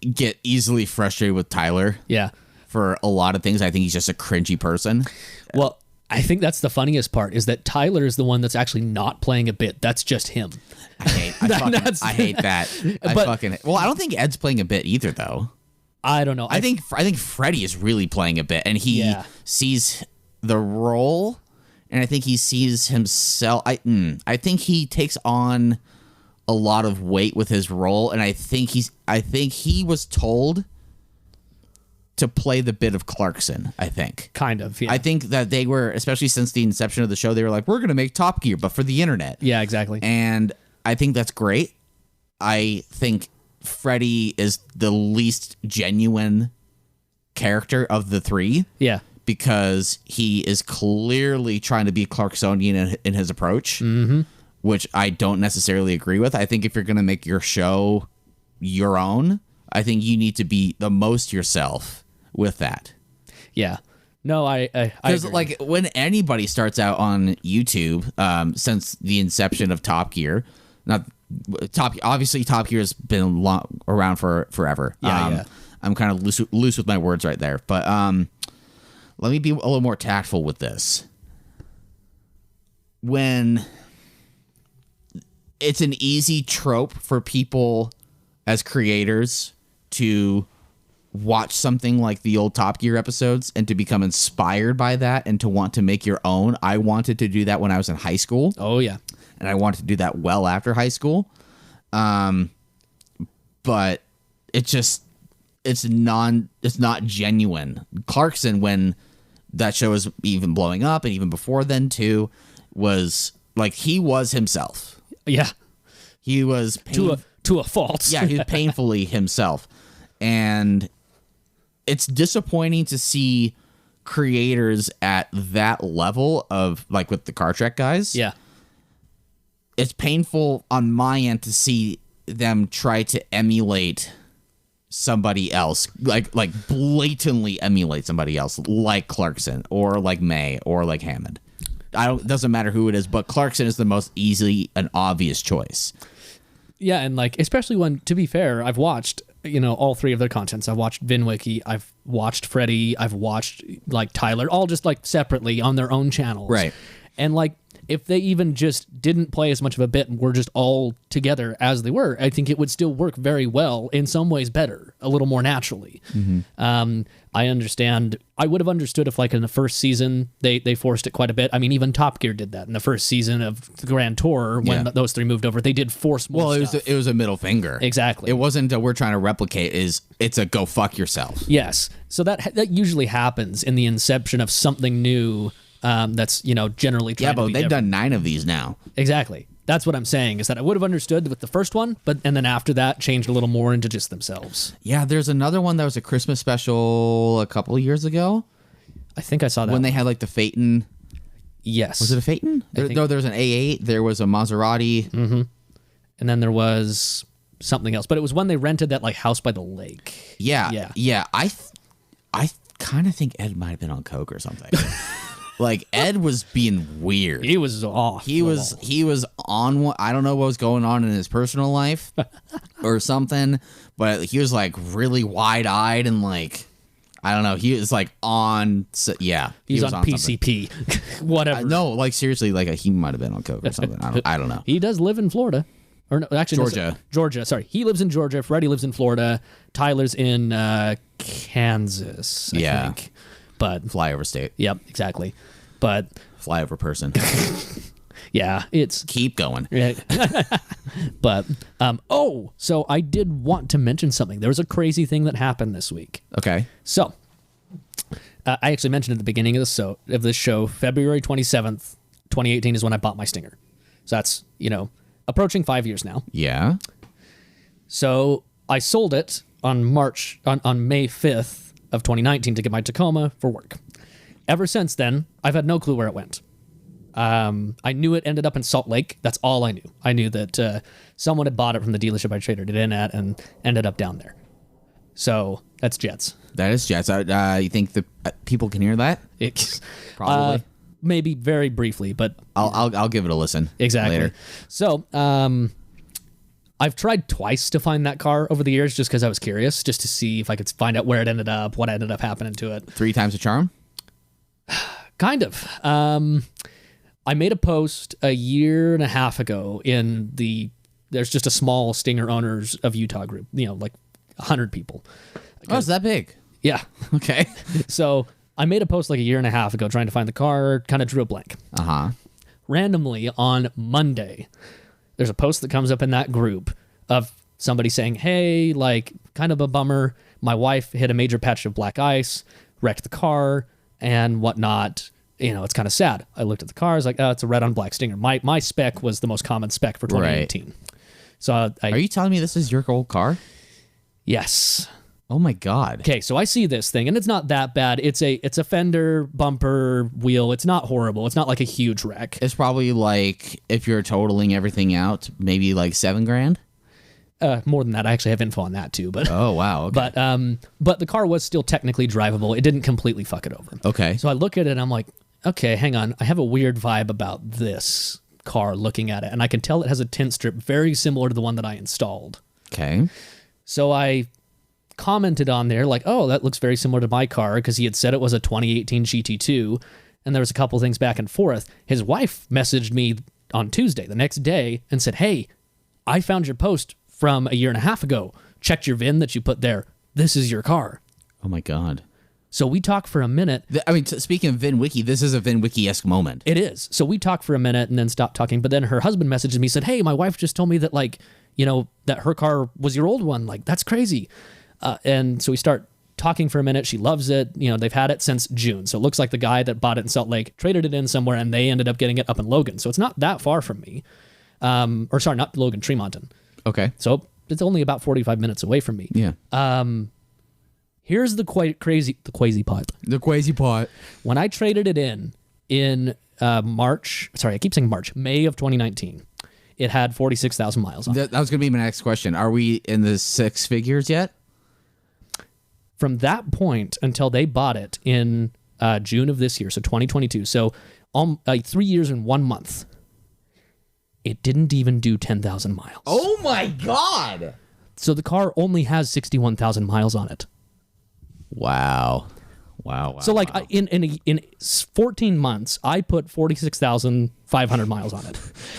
get easily frustrated with Tyler Yeah. for a lot of things. I think he's just a cringy person. Well, I think that's the funniest part is that Tyler is the one that's actually not playing a bit. That's just him. I hate that. Well, I don't think Ed's playing a bit either, though. I don't know. I think Freddie is really playing a bit, and he sees the role, and I think he sees himself. I think he takes on a lot of weight with his role, and I think he was told to play the bit of Clarkson. I think kind of. Yeah. I think that they were, especially since the inception of the show, they were like, we're going to make Top Gear, but for the internet. Yeah, exactly. And I think that's great. I think Freddie is the least genuine character of the three. Yeah. Because he is clearly trying to be Clarksonian in his approach, which I don't necessarily agree with. I think if you're going to make your show your own, I think you need to be the most yourself with that. Yeah. No, I because like when anybody starts out on YouTube, since the inception of Top Gear, obviously Top Gear has been around for forever. Yeah. I'm kind of loose with my words right there, but let me be a little more tactful with this. When it's an easy trope for people as creators to watch something like the old Top Gear episodes and to become inspired by that and to want to make your own. I wanted to do that when I was in high school. Oh, yeah. and I wanted to do that well after high school. But it's not genuine. Clarkson, when that show was even blowing up, and even before then too, was like, he was himself. Yeah. He was to a fault. Yeah, he was painfully himself. And it's disappointing to see creators at that level of, like, with the Car Trek guys. Yeah. It's painful on my end to see them try to emulate somebody else, like blatantly emulate somebody else, like Clarkson or like May or like Hammond. Doesn't matter who it is, but Clarkson is the most easy and obvious choice. Yeah, and like, especially when, to be fair, I've watched, all three of their contents. I've watched Vinwiki, I've watched Freddie, I've watched like Tyler, all just like separately on their own channels. Right. And like, if they even just didn't play as much of a bit and were just all together as they were, I think it would still work very well, in some ways better, a little more naturally. Mm-hmm. I understand. I would have understood if, like, in the first season, they forced it quite a bit. I mean, even Top Gear did that in the first season of the Grand Tour when those three moved over. They did force more stuff. It was a middle finger. Exactly. It wasn't until we're trying to replicate. It's a go fuck yourself. Yes. So that usually happens in the inception of something new. That's generally trying to be they've different. done 9 of these now. Exactly. That's what I'm saying, is that I would have understood with the first one, and then after that changed a little more into just themselves. Yeah, there's another one that was a Christmas special a couple of years ago. I think I saw that when they had like the Phaeton. Yes. Was it a Phaeton? There was an A8. There was a Maserati. Mm-hmm. And then there was something else, but it was when they rented that like house by the lake. Yeah. I kind of think Ed might have been on coke or something. Like, Ed was being weird. He was off. He was on one. I don't know what was going on in his personal life or something, but he was like really wide-eyed and like, I don't know. He was like on. Yeah, he's on PCP. Whatever. No, like seriously, like he might have been on coke or something. I don't know. He does live in Florida. Or no, actually, Georgia. Georgia. Sorry, he lives in Georgia. Freddie lives in Florida. Tyler's in Kansas. I think. But flyover state. Yep, exactly. But flyover person. Yeah, it's keep going. But so I did want to mention something. There was a crazy thing that happened this week. Okay. So I actually mentioned at the beginning of this show, February 27th, 2018 is when I bought my Stinger. So that's approaching 5 years now. Yeah. So I sold it on May 5th. Of 2019 to get my Tacoma for work. Ever since then, I've had no clue where it went. I knew it ended up in Salt Lake. That's all I knew. I knew that someone had bought it from the dealership I traded it in at and ended up down there. So that's Jets. That is Jets. You think the people can hear that? Probably. Maybe very briefly, but I'll give it a listen. Exactly. Later. So I've tried twice to find that car over the years just because I was curious, just to see if I could find out where it ended up, what ended up happening to it. 3 times the charm? Kind of. I made a post a year and a half ago there's just a small Stinger Owners of Utah group, like 100 people. Oh, it's that big? Yeah. Okay. So I made a post like a year and a half ago trying to find the car, kind of drew a blank. Uh-huh. Randomly on Monday, there's a post that comes up in that group of somebody saying, hey, like, kind of a bummer. My wife hit a major patch of black ice, wrecked the car, and whatnot. It's kind of sad. I looked at the car. I was like, oh, it's a red on black Stinger. My spec was the most common spec for 2018. Right. So are you telling me this is your old car? Yes. Oh my God. Okay, so I see this thing, and it's not that bad. It's a fender, bumper, wheel. It's not horrible. It's not like a huge wreck. It's probably like, if you're totaling everything out, maybe like $7,000. More than that. I actually have info on that too. But oh wow. Okay. But the car was still technically drivable. It didn't completely fuck it over. Okay. So I look at it and I'm like, okay, hang on. I have a weird vibe about this car looking at it, and I can tell it has a tint strip very similar to the one that I installed. Okay. So I commented on there like, oh, that looks very similar to my car, because he had said it was a 2018 GT2, and there was a couple things back and forth. His wife messaged me on Tuesday, the next day, and said, hey, I found your post from a year and a half ago. Checked your VIN that you put there. This is your car. Oh my God. So we talk for a minute. I mean, speaking of VinWiki, this is a VinWiki-esque moment. It is. So we talk for a minute and then stop talking. But then her husband messages me, said, hey, my wife just told me that, like, that her car was your old one. Like, that's crazy. And so we start talking for a minute. She loves it. They've had it since June. So it looks like the guy that bought it in Salt Lake traded it in somewhere, and they ended up getting it up in Logan. So it's not that far from me. Or sorry, not Logan, Tremonton. Okay. So it's only about 45 minutes away from me. Yeah. Here's the crazy part. The crazy part. When I traded it in March, sorry, I keep saying March, May of 2019, it had 46,000 miles on it. That was going to be my next question. Are we in the six figures yet? From that point until they bought it in June of this year, so 2022, so 3 years and 1 month, it didn't even do 10,000 miles. Oh my God. So the car only has 61,000 miles on it. Wow. So like in 14 months, I put 46,500 miles on it.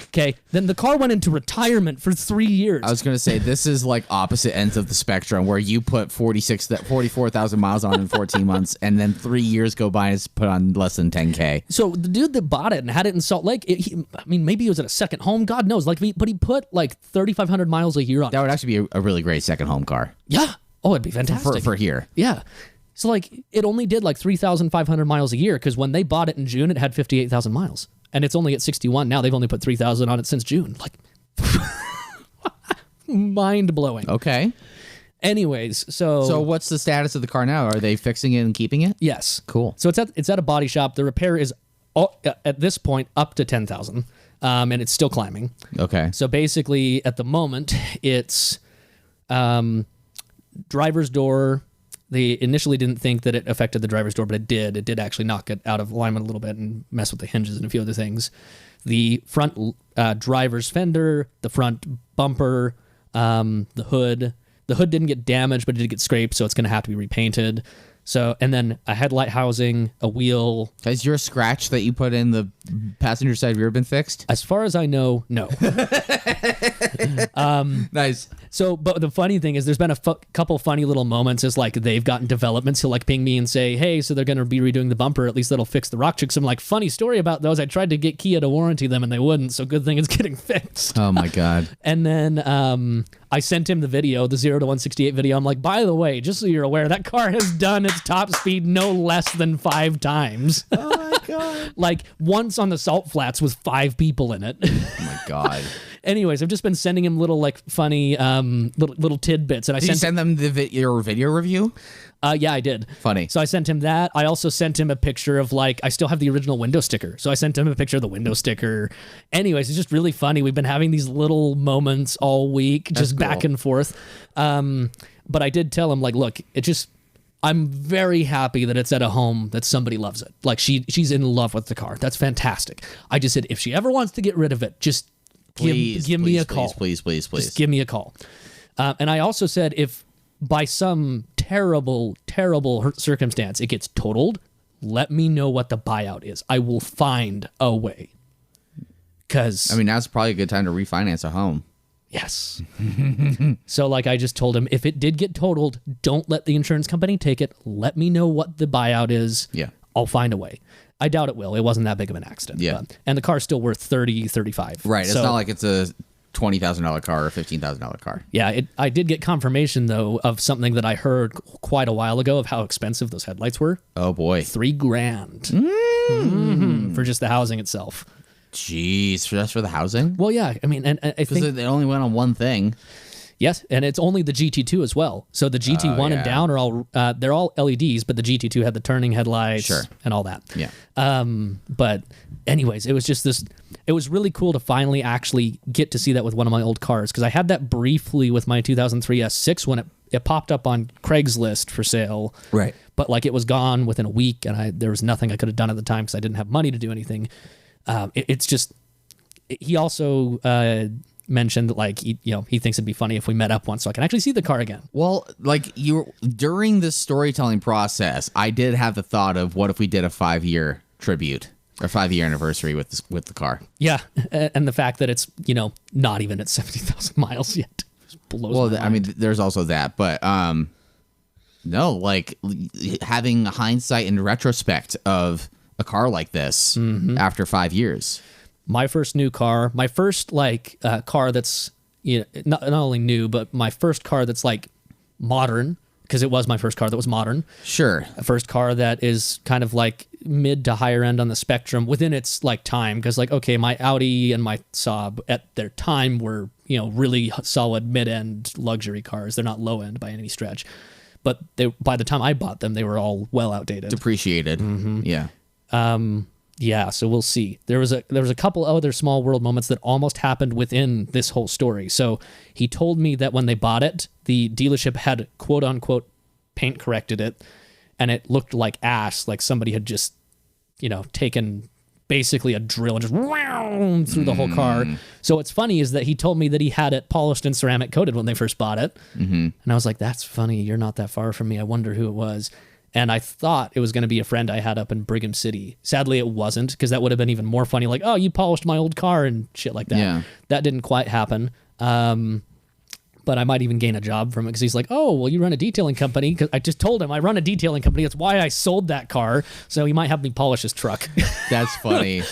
Okay. Then the car went into retirement for 3 years. I was going to say, this is like opposite ends of the spectrum, where you put 44,000 miles on in 14 months, and then 3 years go by and it's put on less than 10K. So the dude that bought it and had it in Salt Lake, maybe he was at a second home, God knows. But he put like 3,500 miles a year on it. That would actually be a really great second home car. Yeah. Oh, it'd be fantastic. For here. Yeah. So, like, it only did like 3,500 miles a year, because when they bought it in June, it had 58,000 miles. And it's only at 61 now. They've only put 3,000 on it since June. Like, mind-blowing. Okay. Anyways, so what's the status of the car now? Are they fixing it and keeping it? Yes. Cool. So it's at a body shop. The repair is, at this point, up to 10,000, and it's still climbing. Okay. So, basically, at the moment, it's driver's door. They initially didn't think that it affected the driver's door, but it did. It did actually knock it out of alignment a little bit and mess with the hinges and a few other things. The front driver's fender, the front bumper, the hood. The hood didn't get damaged, but it did get scraped, so it's going to have to be repainted. So, and then a headlight housing, a wheel. Has your scratch that you put in the passenger side rear been fixed? As far as I know, no. Nice. So, but the funny thing is, there's been a couple funny little moments. Is like they've gotten developments who like ping me and say, "Hey, so they're going to be redoing the bumper. At least that'll fix the rock chicks." I'm like, funny story about those. I tried to get Kia to warranty them and they wouldn't. So good thing it's getting fixed. Oh my God. And then I sent him the video, the 0 to 168 video. I'm like, by the way, just so you're aware, that car has done its top speed no less than 5 times. Oh my God. Like once on the salt flats with 5 people in it. Oh my God. Anyways, I've just been sending him little like funny little tidbits, and I Did you send them your video review? Yeah, I did. Funny. So I sent him that. I also sent him a picture of like I still have the original window sticker. So I sent him a picture of the window sticker. Anyways, it's just really funny. We've been having these little moments all week, just back and forth. But I did tell him like, look, I'm very happy that it's at a home that somebody loves it. Like she's in love with the car. That's fantastic. I just said if she ever wants to get rid of it, just give me a call. Please. Just give me a call. And I also said if by some terrible circumstance it gets totaled, let me know what the buyout is. I will find a way. Because now's probably a good time to refinance a home. Yes. So like I just told him, if it did get totaled, don't let the insurance company take it. Let me know what the buyout is. Yeah. I'll find a way. I doubt it will. It wasn't that big of an accident. Yeah. And the car's still worth $30,000, $35,000. Right. It's not like it's a $20,000 car or $15,000 car. Yeah. I did get confirmation though of something that I heard quite a while ago of how expensive those headlights were. Oh boy. $3,000 for just the housing itself. Jeez, just for the housing? Well, yeah. I mean, and I think because they only went on one thing. Yes, and it's only the GT2 as well. So the GT1 and down are all they're all LEDs, but the GT2 had the turning headlights and all that. Yeah. But anyways, it was just this. It was really cool to finally actually get to see that with one of my old cars, because I had that briefly with my 2003 S6 when it popped up on Craigslist for sale. Right. But like it was gone within a week, and there was nothing I could have done at the time because I didn't have money to do anything. It's just he also mentioned that like he thinks it'd be funny if we met up once so I can actually see the car again. Well, like during the storytelling process, I did have the thought of what if we did a 5-year tribute or 5-year anniversary with the car. Yeah, and the fact that it's not even at 70,000 miles yet blows my mind. There's also that, but No, like having hindsight and retrospect of a car like this after 5 years. My first new car, my first like car that's not only new, but my first car that's like modern, because it was my first car that was modern. Sure. A first car that is kind of like mid to higher end on the spectrum within its like time, because like, okay, my Audi and my Saab at their time were, really solid mid-end luxury cars. They're not low-end by any stretch. But by the time I bought them, they were all well outdated. Depreciated. Yeah. Yeah, so we'll see. There was a couple other small world moments that almost happened within this whole story. So he told me that when they bought it, the dealership had quote unquote paint corrected it, and it looked like ash, like somebody had just, taken basically a drill and just through the whole car. So what's funny is that he told me that he had it polished and ceramic coated when they first bought it. And I was like, that's funny. You're not that far from me. I wonder who it was. And I thought it was going to be a friend I had up in Brigham City. Sadly, it wasn't, because that would have been even more funny. Like, oh, you polished my old car and shit like that. Yeah. That didn't quite happen. But I might even gain a job from it, because he's like, oh, well, you run a detailing company. Because I just told him I run a detailing company. That's why I sold that car. So he might have me polish his truck. That's funny.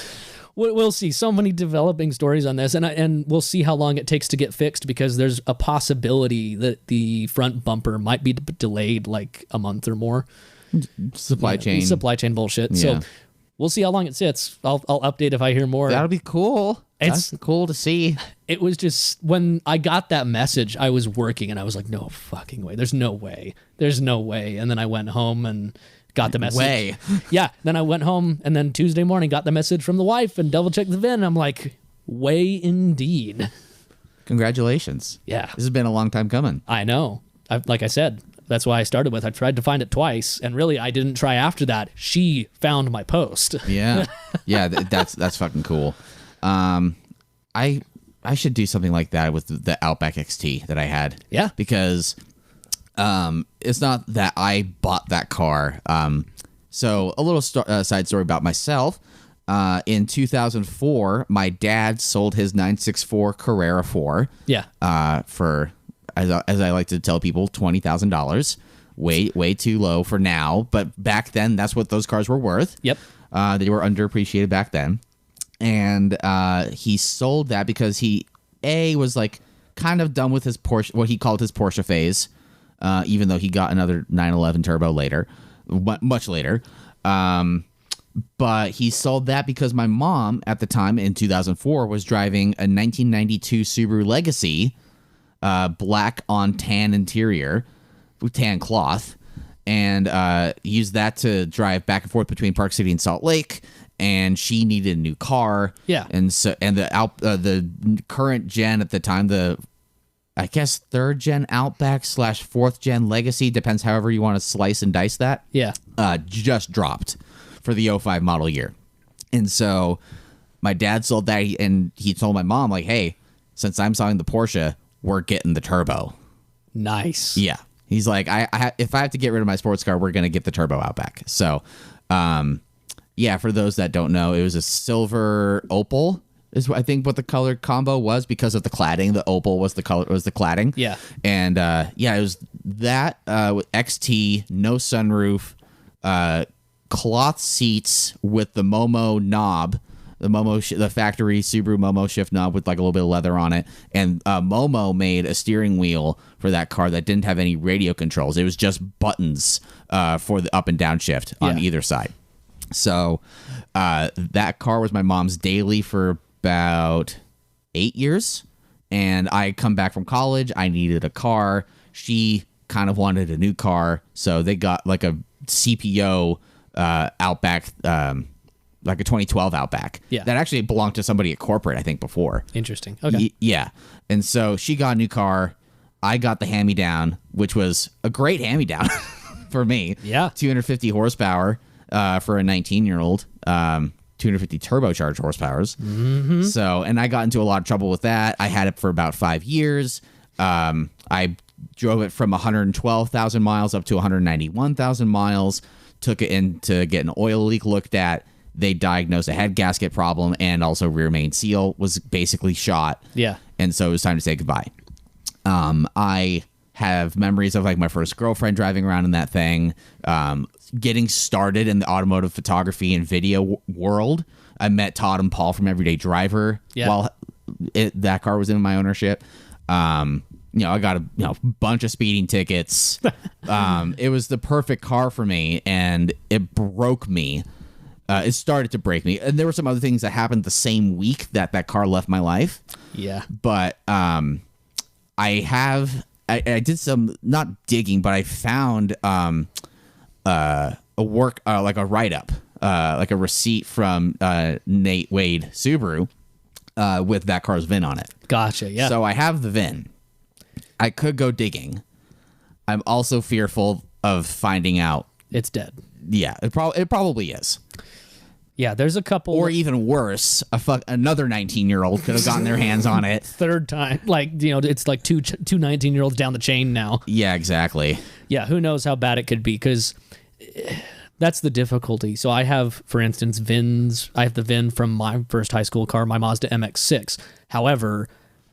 We'll see. So many developing stories on this, and we'll see how long it takes to get fixed, because there's a possibility that the front bumper might be delayed like a month or more. Supply chain bullshit. Yeah. So we'll see how long it sits. I'll update if I hear more. That'll be cool. That's cool to see. It was just, when I got that message, I was working and I was like, no fucking way. There's no way. And then I went home and got the message. Yeah. Then I went home, and then Tuesday morning got the message from the wife and double checked the VIN. I'm like, way indeed. Congratulations. Yeah. This has been a long time coming. I know. Like I said, that's why I started with, I tried to find it twice, and really I didn't try after that. She found my post. Yeah. Yeah, that's fucking cool. I should do something like that with the Outback XT that I had. Yeah. Because it's not that I bought that car. So a little side story about myself. In 2004, my dad sold his 964 Carrera 4. Yeah. For, as I like to tell people, $20,000. Way too low for now. But back then, that's what those cars were worth. Yep. They were underappreciated back then. And he sold that because he, was like kind of done with his Porsche, what he called his Porsche phase, even though he got another 911 turbo later, much later. But he sold that because my mom at the time in 2004 was driving a 1992 Subaru Legacy, black on tan interior with tan cloth, and used that to drive back and forth between Park City and Salt Lake. And she needed a new car. Yeah. And the current gen at the time, I guess 3rd gen Outback / 4th gen Legacy, depends however you want to slice and dice that. Yeah. Just dropped for the 05 model year. And so my dad sold that, and he told my mom, like, hey, since I'm selling the Porsche, we're getting the turbo. Nice. Yeah. He's like, if I have to get rid of my sports car, we're going to get the turbo Outback. So, yeah, for those that don't know, it was a silver opal is I think what the color combo was, because of the cladding. The opal was the cladding. Yeah. And it was that with XT, no sunroof, cloth seats with the Momo knob, the factory Subaru Momo shift knob with like a little bit of leather on it. And Momo made a steering wheel for that car that didn't have any radio controls. It was just buttons for the up and down shift on either side. So that car was my mom's daily for about 8 years. And I come back from college. I needed a car. She kind of wanted a new car. So they got like a CPO Outback, like a 2012 Outback. Yeah. That actually belonged to somebody at corporate, I think, before. Interesting. Okay. Yeah. And so she got a new car. I got the hand-me-down, which was a great hand-me-down for me. Yeah. 250 horsepower. For a 19-year-old, 250 turbocharged horsepowers. Mm-hmm. So, and I got into a lot of trouble with that. I had it for about 5 years. I drove it from 112,000 miles up to 191,000 miles. Took it in to get an oil leak looked at. They diagnosed a head gasket problem, and also rear main seal was basically shot. Yeah. And so it was time to say goodbye. I have memories of like my first girlfriend driving around in that thing, getting started in the automotive photography and video world. I met Todd and Paul from Everyday Driver while that car was in my ownership. I got a bunch of speeding tickets. It was the perfect car for me, and it broke me. It started to break me, and there were some other things that happened the same week that car left my life. Yeah, but I did some not digging, but I found a work like a write up, like a receipt from Nate Wade Subaru with that car's VIN on it. Gotcha. Yeah. So I have the VIN. I could go digging. I'm also fearful of finding out it's dead. Yeah, it probably is. Yeah, there's a couple. Or even worse, another 19-year-old could have gotten their hands on it. Third time. Like, it's like two 19-year-olds down the chain now. Yeah, exactly. Yeah, who knows how bad it could be, because that's the difficulty. So I have, for instance, VINs. I have the VIN from my first high school car, my Mazda MX-6. However,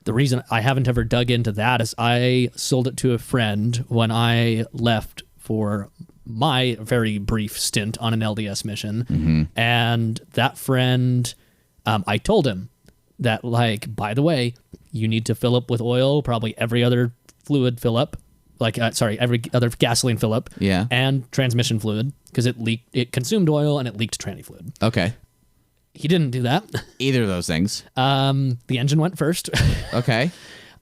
the reason I haven't ever dug into that is I sold it to a friend when I left for my very brief stint on an LDS mission. Mm-hmm. And that friend, I told him that, like, by the way, you need to fill up with oil, probably every other fluid fill up, every other gasoline fill up, and transmission fluid, because it consumed oil and it leaked tranny fluid. Okay. He didn't do that. Either of those things. The engine went first. Okay.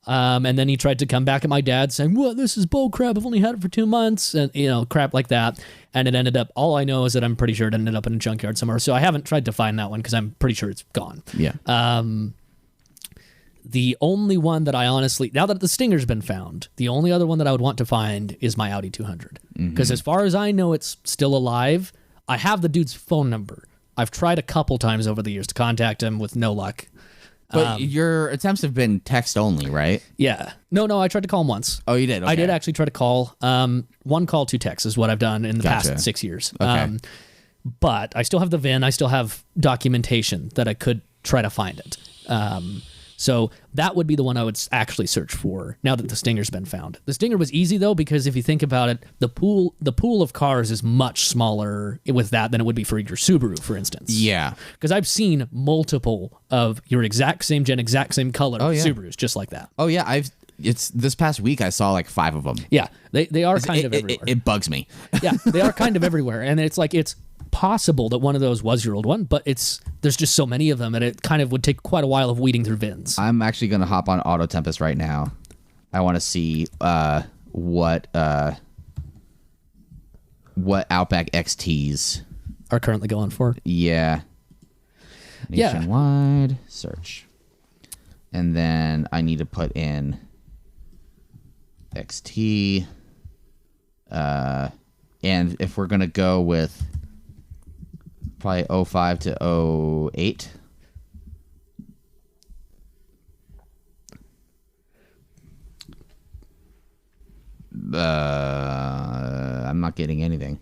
And then he tried to come back at my dad saying, "What? This is bull crap. I've only had it for 2 months," and crap like that. And it ended up. All I know is that I'm pretty sure it ended up in a junkyard somewhere. So I haven't tried to find that one because I'm pretty sure it's gone. Yeah. The only one that I honestly, now that the Stinger's been found, the only other one that I would want to find is my Audi 200. Because as far as I know, it's still alive. I have the dude's phone number. I've tried a couple times over the years to contact him with no luck. But your attempts have been text only, right? Yeah. No, I tried to call him once. Oh, you did? Okay. I did actually try to call. 1 call, 2 texts is what I've done in the past 6 years. Okay. But I still have the VIN. I still have documentation that I could try to find it. So that would be the one I would actually search for now that the Stinger's been found. The Stinger was easy, though, because if you think about it, the pool of cars is much smaller with that than it would be for your Subaru, for instance. Yeah. Because I've seen multiple of your exact same gen, exact same color Subarus just like that. Oh, yeah. It's this past week I saw like 5 of them. Yeah. They are kind of everywhere. It bugs me. Yeah. They are kind of everywhere. And it's like, it's possible that one of those was your old one, but there's just so many of them, and it kind of would take quite a while of weeding through VINs. I'm actually going to hop on Auto Tempest right now. I want to see what Outback XTs are currently going for. Yeah. Nationwide search. And then I need to put in XT. And if we're going to go with probably 05 to 08. I'm not getting anything.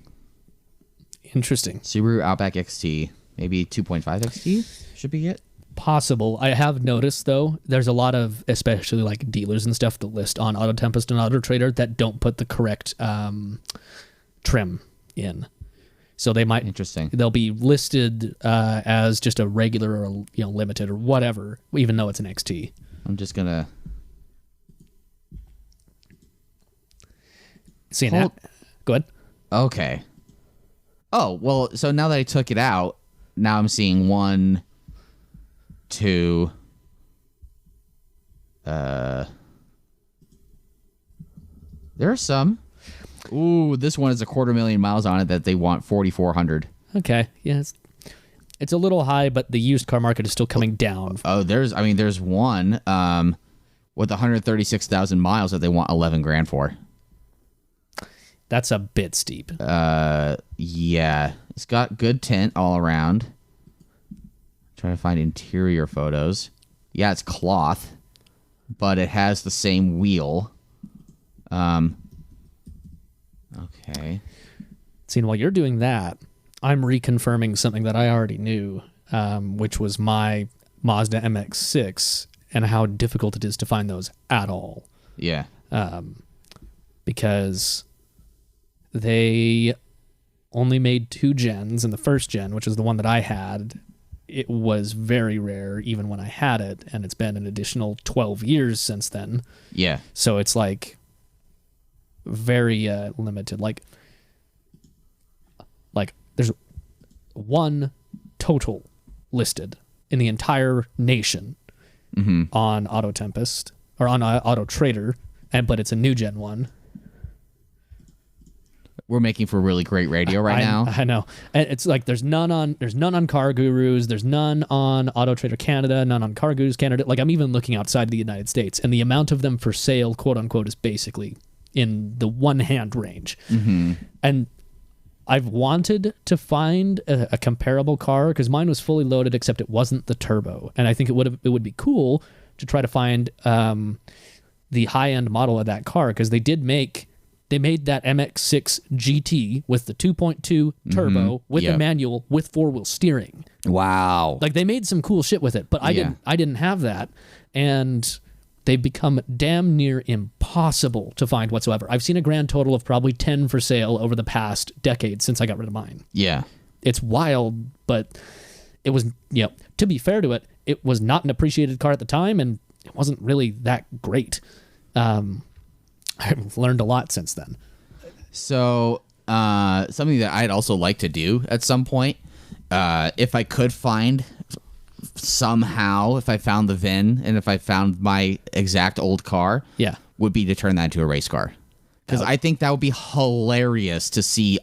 Interesting. Subaru Outback XT. Maybe 2.5 XT should be it. Possible. I have noticed, though, there's a lot of, especially like dealers and stuff, that list on Auto Tempest and Auto Trader that don't put the correct trim in. So they might. Interesting. They'll be listed as just a regular or limited or whatever, even though it's an XT. I'm just gonna see that. Go ahead. Okay. Oh well, so now that I took it out, now I'm seeing 1, 2. There are some. Ooh, this one is 250,000 miles on it that they want 4,400. Okay, yeah, it's a little high, but the used car market is still coming down. Oh, there's one with 136,000 miles that they want 11 grand for. That's a bit steep. Yeah, it's got good tint all around. Trying to find interior photos. Yeah, it's cloth, but it has the same wheel. Okay. See, while you're doing that, I'm reconfirming something that I already knew, which was my Mazda MX-6 and how difficult it is to find those at all. Yeah. because they only made 2 gens, and the first gen, which is the one that I had, it was very rare even when I had it, and it's been an additional 12 years since then. Yeah. So it's like very limited. Like there's 1 total listed in the entire nation on Auto Tempest or on Auto Trader, but it's a new gen one. We're making for really great radio now. I know. And it's like there's none on Car Gurus, there's none on Auto Trader Canada, none on Car Gurus Canada. Like I'm even looking outside the United States, and the amount of them for sale, quote unquote, is basically in the one-hand range. And I've wanted to find a comparable car because mine was fully loaded, except it wasn't the turbo. And I think it would be cool to try to find the high-end model of that car, because they made that MX-6 GT with the 2.2 turbo with the manual with 4-wheel steering. Wow. Like they made some cool shit with it, but I didn't have that, and they've become damn near impossible to find whatsoever. I've seen a grand total of probably 10 for sale over the past decade since I got rid of mine. Yeah. It's wild, but it was, to be fair to it, it was not an appreciated car at the time, and it wasn't really that great. I've learned a lot since then. So, something that I'd also like to do at some point, if I could find somehow, if I found the VIN and if I found my exact old car, would be to turn that into a race car. Because I think that would be hilarious to see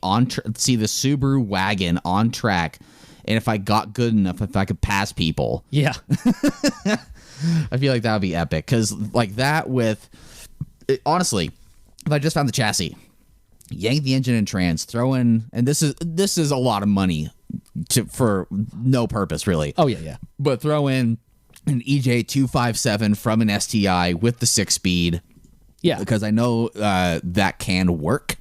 see the Subaru wagon on track, and if I got good enough, if I could pass people. Yeah. I feel like that would be epic. Because like that with... honestly, if I just found the chassis, yank the engine and trans, throw in, and this is a lot of money for no purpose really. Oh yeah. But throw in an EJ 257 from an STI with the 6-speed. Yeah, because I know that can work.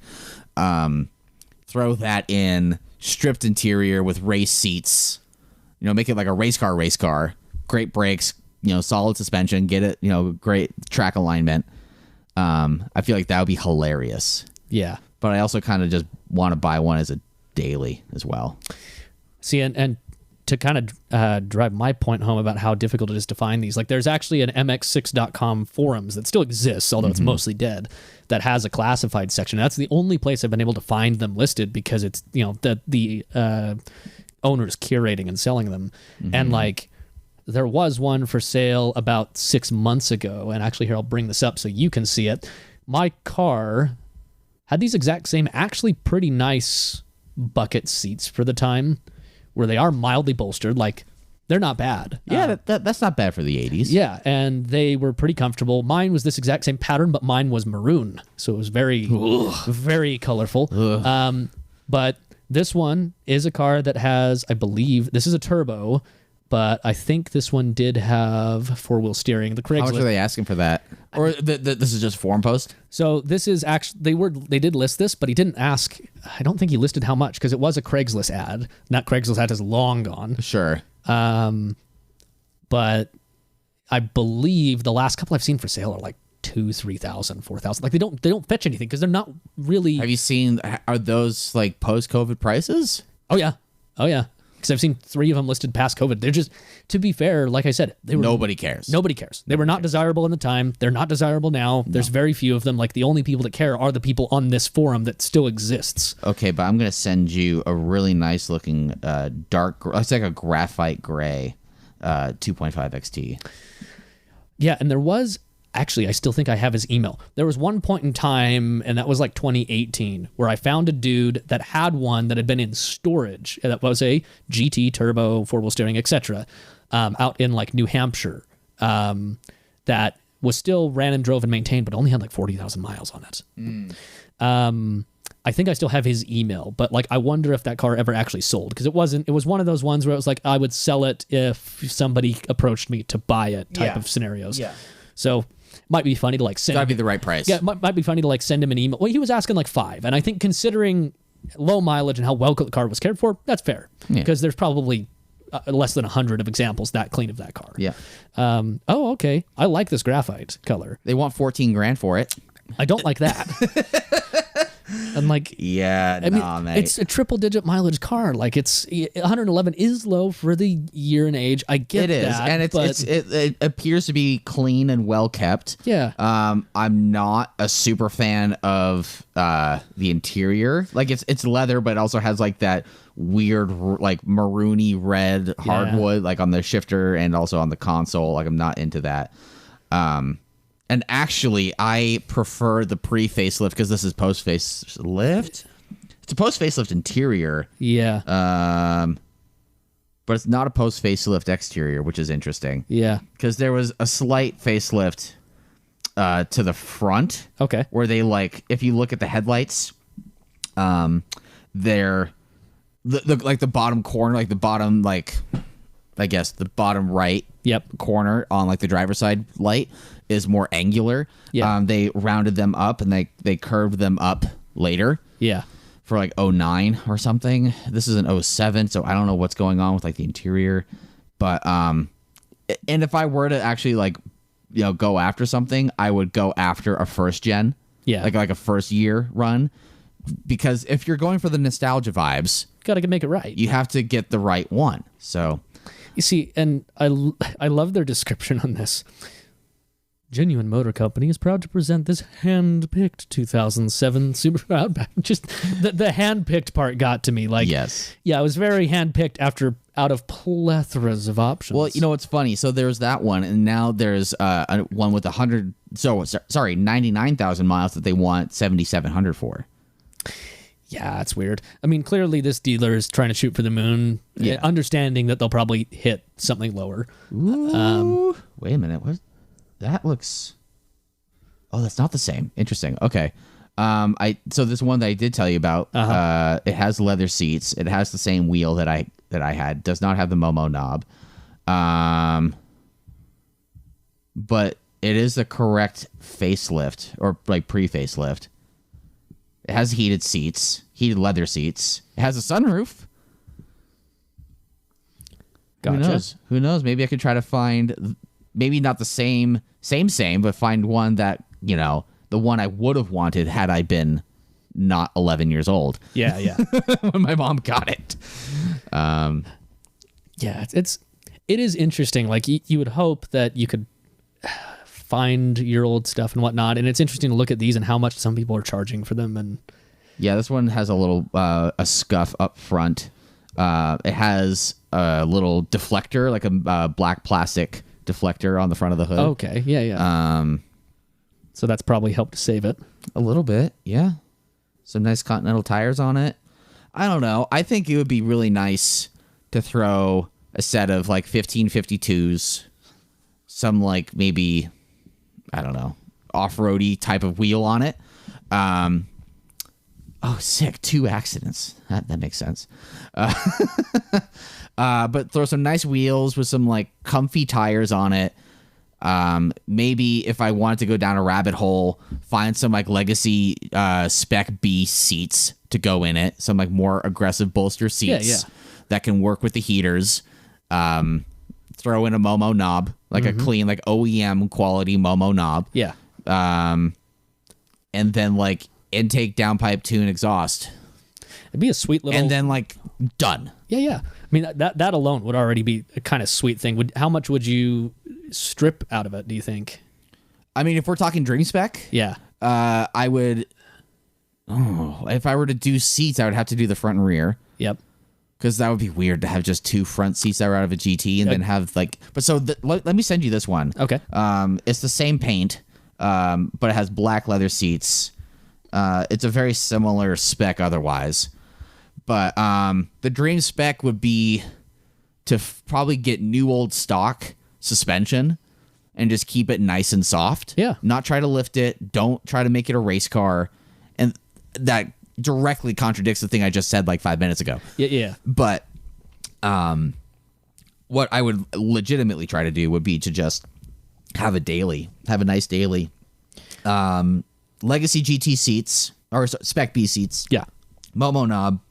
Throw that in, stripped interior with race seats. Make it like a race car. Great brakes. Solid suspension. Get it. Great track alignment. I feel like that would be hilarious. Yeah. But I also kind of just want to buy one as a daily as well. See, and to kind of drive my point home about how difficult it is to find these, like there's actually an MX6.com forums that still exists, although it's mostly dead, that has a classified section. That's the only place I've been able to find them listed, because it's, the owners curating and selling them. And like... there was one for sale about 6 months ago, and actually here, I'll bring this up so you can see it. My car had these exact same, actually pretty nice bucket seats for the time, where they are mildly bolstered. Like, they're not bad. Yeah, that's not bad for the 80s. Yeah, and they were pretty comfortable. Mine was this exact same pattern, but mine was maroon, so it was very, very colorful. But this one is a car that has, I believe, this is a turbo, but I think this one did have 4-wheel steering. The Craigslist. How much are they asking for that? Or this is just forum post? So this is actually, they did list this, but he didn't ask. I don't think he listed how much, because it was a Craigslist ad. That Craigslist ad is long gone. Sure. But I believe the last couple I've seen for sale are like 2,000, 3,000, 4,000. Like they don't fetch anything, because they're not really. Have you seen? Are those like post-COVID prices? Oh yeah. Because I've seen 3 of them listed past COVID. They're just, to be fair, like I said, nobody cares. Nobody cares. They were not desirable in the time. They're not desirable now. There's very few of them. Like the only people that care are the people on this forum that still exists. Okay, but I'm gonna send you a really nice looking dark. It's like a graphite gray 2.5 XT. Yeah, and there was. Actually, I still think I have his email. There was one point in time, and that was like 2018, where I found a dude that had one that had been in storage. That was a GT turbo, 4-wheel steering, etc. Out in like New Hampshire. That was still ran and drove and maintained, but only had like 40,000 miles on it. I think I still have his email, but like I wonder if that car ever actually sold, because it was one of those ones where it was like I would sell it if somebody approached me to buy it type of scenarios. Yeah. So might be funny to like send. Gotta be the right price. Yeah, might be funny to like send him an email. Well, he was asking like 5, and I think considering low mileage and how well the car was cared for, that's fair. Because there's probably less than 100 of examples that clean of that car. Yeah. Oh, okay. I like this graphite color. They want $14,000 for it. I don't like that. I'm like, yeah, I mean, nah, mate. it's a triple-digit mileage car. Like, it's 111 is low for the year and age. I get it is, that, and it appears to be clean and well kept. Yeah. I'm not a super fan of the interior. Like, it's leather, but it also has like that weird like maroony red hardwood, like on the shifter and also on the console. Like, I'm not into that. And actually, I prefer the pre-facelift because this is post-facelift. It's a post-facelift interior. Yeah. But it's not a post-facelift exterior, which is interesting. Yeah. Because there was a slight facelift to the front. Okay. Where they, like, if you look at the headlights, they're like the bottom corner, like the bottom, like, I guess the bottom right corner on like the driver's side light is more angular. Yeah. They rounded them up and they curved them up later. Yeah. For like 09 or something. This is an 07, so I don't know what's going on with like the interior. But and if I were to actually like, you know, go after something, I would go after a first gen. Yeah. Like a first year run. Because if you're going for the nostalgia vibes, gotta make it right. You have to get the right one. So you see, and I love their description on this. Genuine Motor Company is proud to present this hand-picked 2007 Subaru Outback. Just the hand-picked part got to me. Like, yes. Yeah, it was very hand-picked out of plethoras of options. Well, you know what's funny? So there's that one, and now there's one with 99,000 miles that they want 7,700 for. Yeah, it's weird. I mean, clearly this dealer is trying to shoot for the moon, understanding that they'll probably hit something lower. Ooh. Wait a minute. What? That looks... Oh, that's not the same. Interesting. Okay. So this one that I did tell you about, it has leather seats. It has the same wheel that I had. Does not have the Momo knob. But it is the correct facelift, or like pre-facelift. It has heated seats, heated leather seats. It has a sunroof. Gotcha. Who knows? Maybe I could try to find, maybe not the same, but find one that, you know, the one I would have wanted had I been not 11 years old. Yeah, yeah. When my mom got it. Yeah, it is interesting. Like, you would hope that you could find your old stuff and whatnot, and it's interesting to look at these and how much some people are charging for them. And yeah, this one has a little a scuff up front. It has a little deflector, like a black plastic deflector on the front of the hood. Okay, yeah. So that's probably helped to save it a little bit. Yeah, some nice Continental tires on it. I don't know. I think it would be really nice to throw a set of like 1552s, some like maybe, I don't know, off-roady type of wheel on it. Oh, sick. 2 accidents. That makes sense. But throw some nice wheels with some like comfy tires on it. Maybe if I wanted to go down a rabbit hole, find some like legacy Spec B seats to go in it. Some like more aggressive bolster seats that can work with the heaters. Throw in a Momo knob, like a clean, like OEM quality Momo knob. Yeah. And then like intake, downpipe, tune, exhaust. It'd be a sweet little... And then like done. Yeah. I mean, that alone would already be a kind of sweet thing. How much would you strip out of it, do you think? I mean, if we're talking dream spec, yeah, I would... Oh, if I were to do seats, I would have to do the front and rear. Yep. Because that would be weird to have just 2 front seats that were out of a GT and then have like... But so let me send you this one. Okay. It's the same paint, but it has black leather seats. It's a very similar spec otherwise. But the dream spec would be to probably get new old stock suspension and just keep it nice and soft. Yeah. Not try to lift it. Don't try to make it a race car. And that directly contradicts the thing I just said like 5 minutes ago. Yeah. But what I would legitimately try to do would be to just have a nice daily. Legacy GT seats, or Spec B seats. Yeah. Momo knob.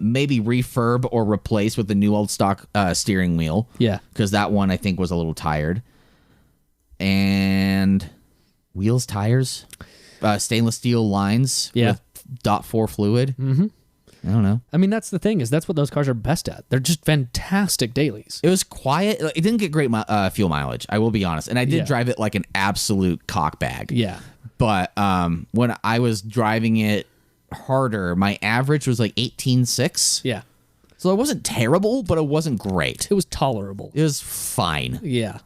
Maybe refurb or replace with the new old stock steering wheel. Yeah. Because that one I think was a little tired. And wheels, tires. stainless steel lines with .4 fluid. Mm-hmm. I don't know. I mean, that's the thing, is that's what those cars are best at. They're just fantastic dailies. It was quiet. It didn't get great fuel mileage, I will be honest. And I did drive it like an absolute cockbag. Yeah. But when I was driving it harder, my average was like 18.6. Yeah. So it wasn't terrible, but it wasn't great. It was tolerable. It was fine. Yeah.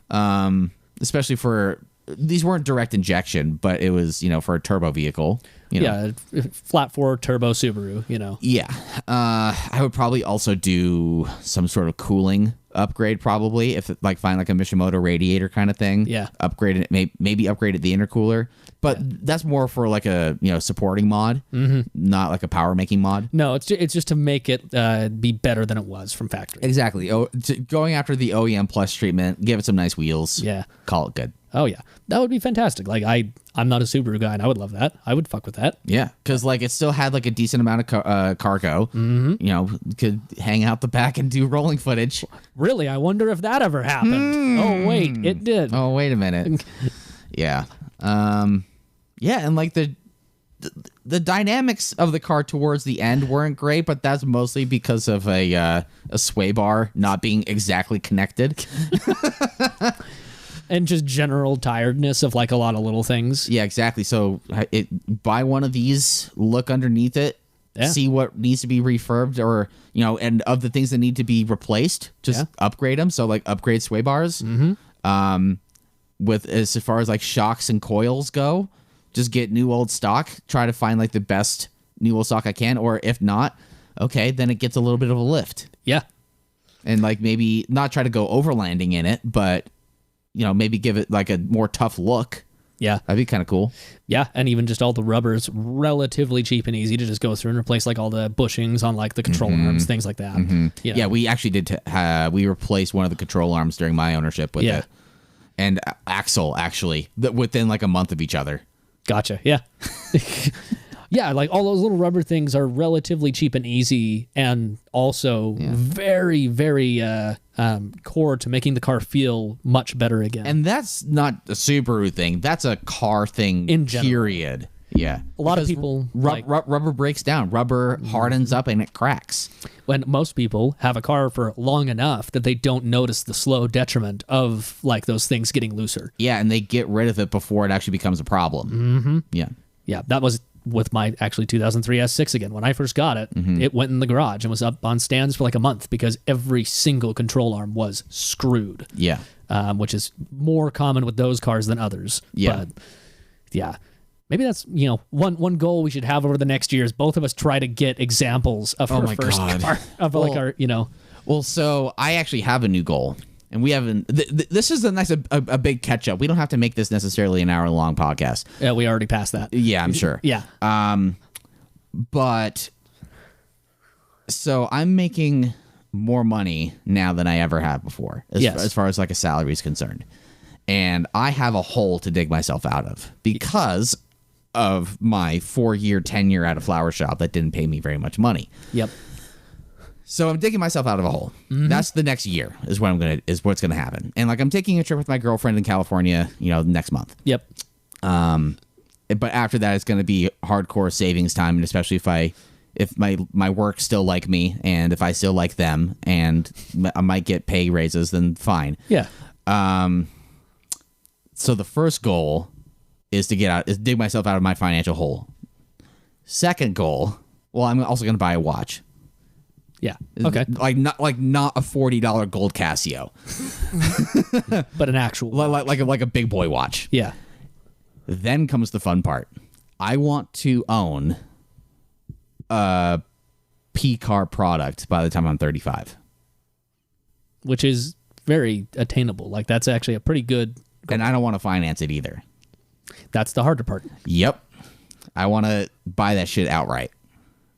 Especially for, these weren't direct injection, but it was, for a turbo vehicle. Yeah, flat 4 turbo Subaru, Yeah. I would probably also do some sort of cooling upgrade, probably, if find like a Mishimoto radiator kind of thing. Yeah. Upgrade it, maybe upgrade the intercooler. But that's more for like a supporting mod, not like a power making mod. No, it's just to make it be better than it was from factory. Exactly. Going after the OEM Plus treatment, give it some nice wheels. Yeah. Call it good. Oh yeah, that would be fantastic. Like I'm not a Subaru guy, and I would love that. I would fuck with that. Yeah, because it still had like a decent amount of cargo. Mm-hmm. Could hang out the back and do rolling footage. Really, I wonder if that ever happened. Oh wait, it did. Oh wait a minute. Yeah. Yeah, and like the dynamics of the car towards the end weren't great, but that's mostly because of a sway bar not being exactly connected. And just general tiredness of like a lot of little things. Yeah, exactly. So buy one of these, look underneath it, see what needs to be refurbed, or and of the things that need to be replaced, just upgrade them. So like upgrade sway bars. Mm-hmm. With as far as like shocks and coils go, just get new old stock. Try to find like the best new old stock I can, or if not, okay, then it gets a little bit of a lift. Yeah, and like maybe not try to go overlanding in it, but maybe give it like a more tough look. Yeah. That'd be kind of cool. Yeah, and even just all the rubbers, relatively cheap and easy to just go through and replace like all the bushings on like the control arms, things like that. Mm-hmm. Yeah, we actually did. We replaced one of the control arms during my ownership with it. And axle, actually, within like a month of each other. Gotcha, yeah. Yeah, like all those little rubber things are relatively cheap and easy, and also very, very core to making the car feel much better again. And that's not a Subaru thing. That's a car thing, in general. Period. Yeah. A lot of people... rubber breaks down. Rubber hardens up and it cracks. When most people have a car for long enough that they don't notice the slow detriment of like those things getting looser. Yeah, and they get rid of it before it actually becomes a problem. Mm-hmm. Yeah. Yeah, that was... with my actually 2003 S6 again. When I first got it, it went in the garage and was up on stands for like a month because every single control arm was screwed. Yeah. Which is more common with those cars than others. Yeah. But yeah. Maybe that's, one goal we should have over the next year is both of us try to get examples of our first car. Of Well, so I actually have a new goal. And we haven't. This is a big catch up. We don't have to make this necessarily an hour-long podcast. Yeah, we already passed that. Yeah, I'm sure. Yeah. But so I'm making more money now than I ever have before, as far as like a salary is concerned, and I have a hole to dig myself out of because of my 4-year tenure at a flower shop that didn't pay me very much money. Yep. So I'm digging myself out of a hole. Mm-hmm. That's the next year is what's gonna happen. And like I'm taking a trip with my girlfriend in California, next month. Yep. But after that, it's gonna be hardcore savings time, and especially if my work still like me, and if I still like them, and I might get pay raises, then fine. Yeah. So the first goal is dig myself out of my financial hole. Second goal, well, I'm also gonna buy a watch. Yeah. Okay. Not a $40 gold Casio, but an actual like a big boy watch. Yeah. Then comes the fun part. I want to own a P car product by the time I'm 35, which is very attainable. Like that's actually a pretty good goal. And I don't want to finance it either. That's the harder part. Yep. I want to buy that shit outright.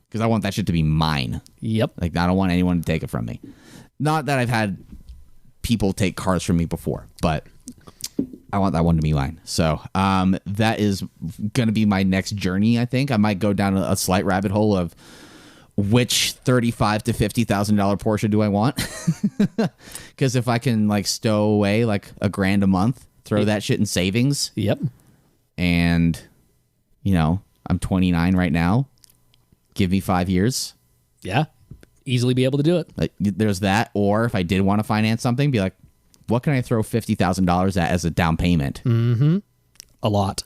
Because I want that shit to be mine. Yep. Like, I don't want anyone to take it from me. Not that I've had people take cars from me before, but I want that one to be mine. So that is going to be my next journey, I think. I might go down a slight rabbit hole of which $35,000 to $50,000 Porsche do I want? Because if I can, like, stow away, like, $1,000 a month, throw that shit in savings. Yep. And... I'm 29 right now. Give me 5 years. Yeah. Easily be able to do it. Like, there's that. Or if I did want to finance something, be like, what can I throw $50,000 at as a down payment? Mm-hmm. A lot.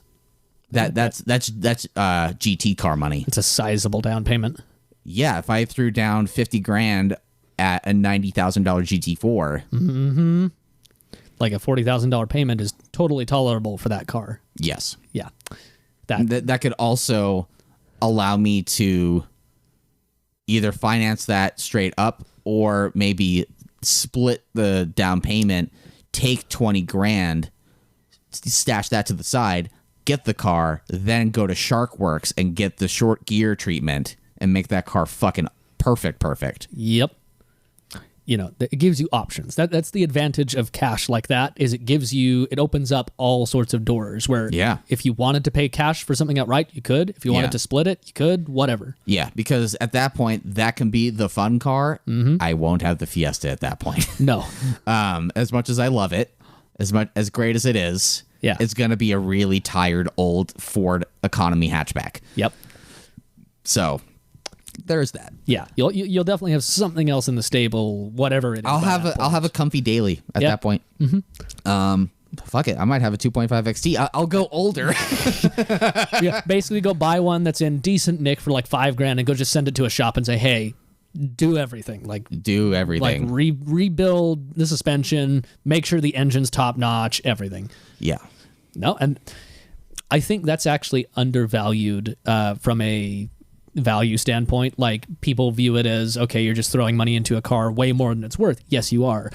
That's GT car money. It's a sizable down payment. Yeah, if I threw down 50 grand at a $90,000 GT4. Mm-hmm. Like a $40,000 payment is totally tolerable for that car. Yes. Yeah. That could also allow me to either finance that straight up or maybe split the down payment, take 20 grand, stash that to the side, get the car, then go to Sharkworks and get the short gear treatment and make that car fucking perfect. Yep. It gives you options. That's the advantage of cash like that, is it opens up all sorts of doors where if you wanted to pay cash for something outright, you could. If you wanted to split it, you could, whatever. Yeah, because at that point, that can be the fun car. Mm-hmm. I won't have the Fiesta at that point. No. As much as I love it, as great as it is, it's going to be a really tired old Ford economy hatchback. Yep. So there's that. Yeah, you'll definitely have something else in the stable, whatever it is. I'll have a comfy daily at that point. Mm-hmm. Fuck it, I might have a 2.5 XT. I'll go older. Yeah, basically go buy one that's in decent nick for like $5,000 and go just send it to a shop and say, hey, do everything. Like rebuild the suspension, make sure the engine's top notch, everything. Yeah. No, and I think that's actually undervalued from a value standpoint. Like, people view it as, okay, you're just throwing money into a car way more than it's worth. Yes, you are.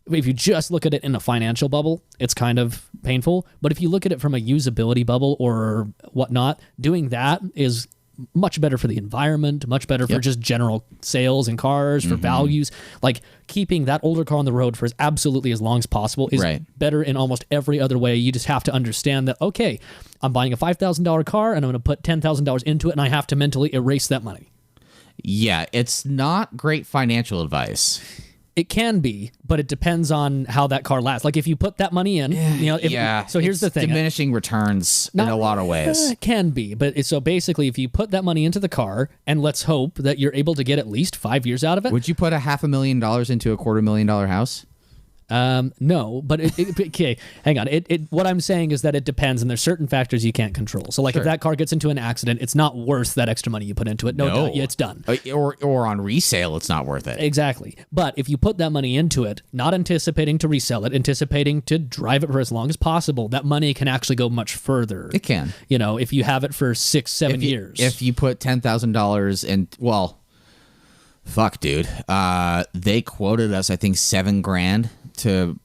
If you just look at it in a financial bubble, it's kind of painful. But if you look at it from a usability bubble or whatnot, doing that is much better for the environment, much better for just general sales and cars, for values. Like, keeping that older car on the road for absolutely as long as possible is better in almost every other way. You just have to understand that, okay, I'm buying a $5,000 car and I'm going to put $10,000 into it, and I have to mentally erase that money. Yeah, it's not great financial advice. It can be, but it depends on how that car lasts. Like, if you put that money in, so here's the thing. Diminishing returns in a lot of ways. It can be, but so basically, if you put that money into the car, and let's hope that you're able to get at least 5 years out of it. Would you put $500,000 into a $250,000 house? No, but okay, hang on. What I'm saying is that it depends, and there's certain factors you can't control. So, like, if that car gets into an accident, it's not worth that extra money you put into it. No. It's done. Or on resale, it's not worth it. Exactly. But if you put that money into it, not anticipating to resell it, anticipating to drive it for as long as possible, that money can actually go much further. It can. If you have it for 6-7 years. If you put $10,000 in, well, fuck, dude. They quoted us, I think, $7,000 to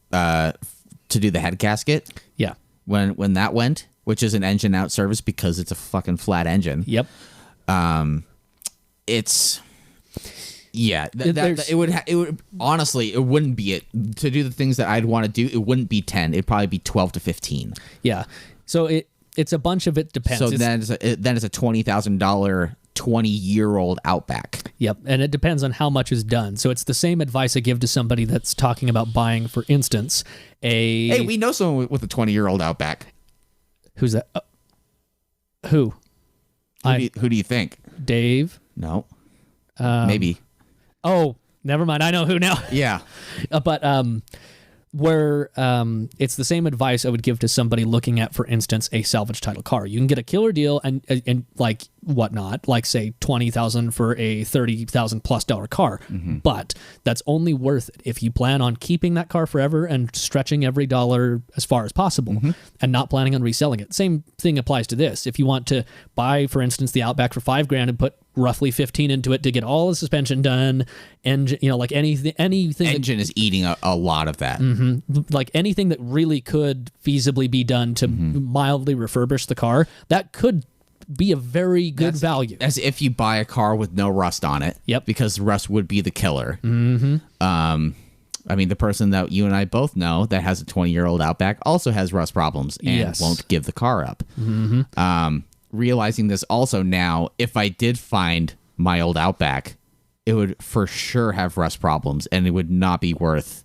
do the head gasket. Yeah. When that went, which is an engine out service because it's a fucking flat engine. Yep. It's it would honestly, it wouldn't be it to do the things that I'd want to do. It wouldn't be 10. It'd probably be 12 to 15. Yeah. So it's a bunch of it depends. So then it's a $20,000 20-year-old Outback. Yep, and it depends on how much is done. So it's the same advice I give to somebody that's talking about buying, for instance, Hey, we know someone with a 20-year-old Outback. Who's that? Who? Who do you think? Dave? No. Maybe. Oh, never mind. I know who now. Yeah. But where it's the same advice I would give to somebody looking at, for instance, a salvage title car. You can get a killer deal and like whatnot, like say $20,000 for a $30,000+ car, but that's only worth it if you plan on keeping that car forever and stretching every dollar as far as possible, and not planning on reselling it. Same thing applies to this. If you want to buy, for instance, the Outback for $5,000 and put roughly 15 into it to get all the suspension done, and like anything engine is eating a lot of that. Like anything that really could feasibly be done to mildly refurbish the car, that could be a very good value. As if you buy a car with no rust on it. Yep. Because rust would be the killer. I mean, the person that you and I both know that has a 20-year-old Outback also has rust problems and won't give the car up. Realizing this also now, if I did find my old Outback, it would for sure have rust problems, and it would not be worth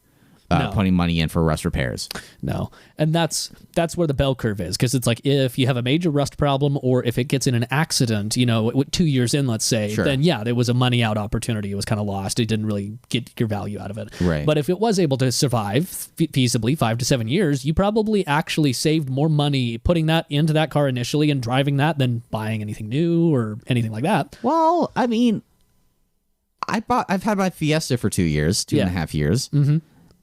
No. putting money in for rust repairs. No. And that's where the bell curve is, because it's like if you have a major rust problem or if it gets in an accident, 2 years in, let's say, Sure. then yeah, there was a money out opportunity. It was kind of lost. It didn't really get your value out of it. Right. But if it was able to survive feasibly 5 to 7 years, you probably actually saved more money putting that into that car initially and driving that than buying anything new or anything like that. Well, I mean, I've had my Fiesta for 2 years, 2.5 years. Mm-hmm.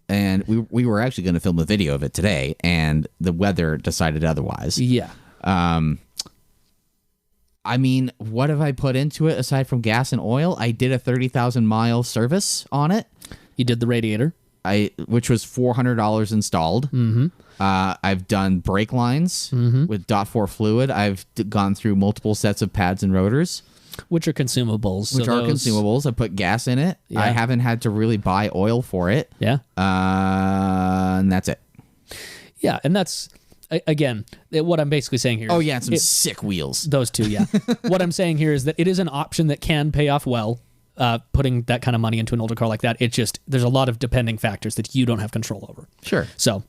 And we were actually going to film a video of it today, and the weather decided otherwise. Yeah. I mean, what have I put into it aside from gas and oil? I did a 30,000-mile service on it. You did the radiator. Which was $400 installed. Mm-hmm. I've done brake lines with .4 fluid. I've gone through multiple sets of pads and rotors. Which are consumables. Consumables. I put gas in it. Yeah. I haven't had to really buy oil for it. Yeah. And that's it. Yeah, and that's, again, what I'm basically saying here. Oh, yeah, and some sick wheels. Those two, yeah. What I'm saying here is that it is an option that can pay off well, putting that kind of money into an older car like that. It just, there's a lot of depending factors that you don't have control over. Sure. So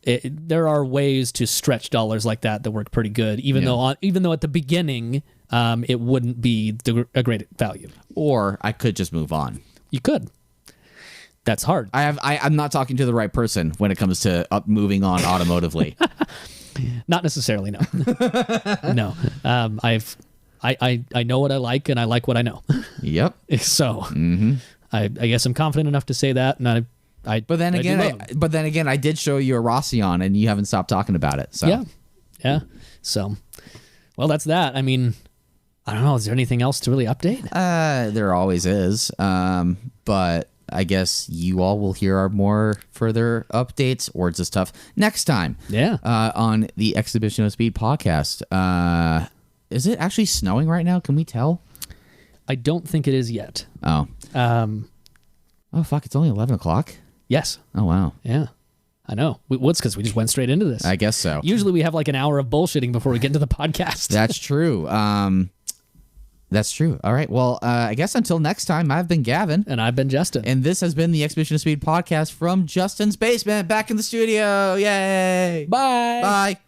there are ways to stretch dollars like that work pretty good, even though at the beginning, it wouldn't be a great value. Or I could just move on. You could. That's hard. I'm not talking to the right person when it comes to moving on automotively. Not necessarily, no. No. I know what I like, and I like what I know. Yep. So I guess I'm confident enough to say that, and But then again, I did show you a Rossian, and you haven't stopped talking about it. So yeah. So, well, that's that. I mean, I don't know. Is there anything else to really update? There always is. But I guess you all will hear our more further updates, Words of Stuff, next time. Yeah. On the Exhibition of Speed podcast. Is it actually snowing right now? Can we tell? I don't think it is yet. Oh. Oh, fuck. It's only 11 o'clock? Yes. Oh, wow. Yeah. I know. It's because we just went straight into this. I guess so. Usually we have like an hour of bullshitting before we get into the podcast. That's true. That's true. All right. Well, I guess until next time, I've been Gavin. And I've been Justin. And this has been the Exhibition of Speed podcast from Justin's basement, back in the studio. Yay. Bye. Bye.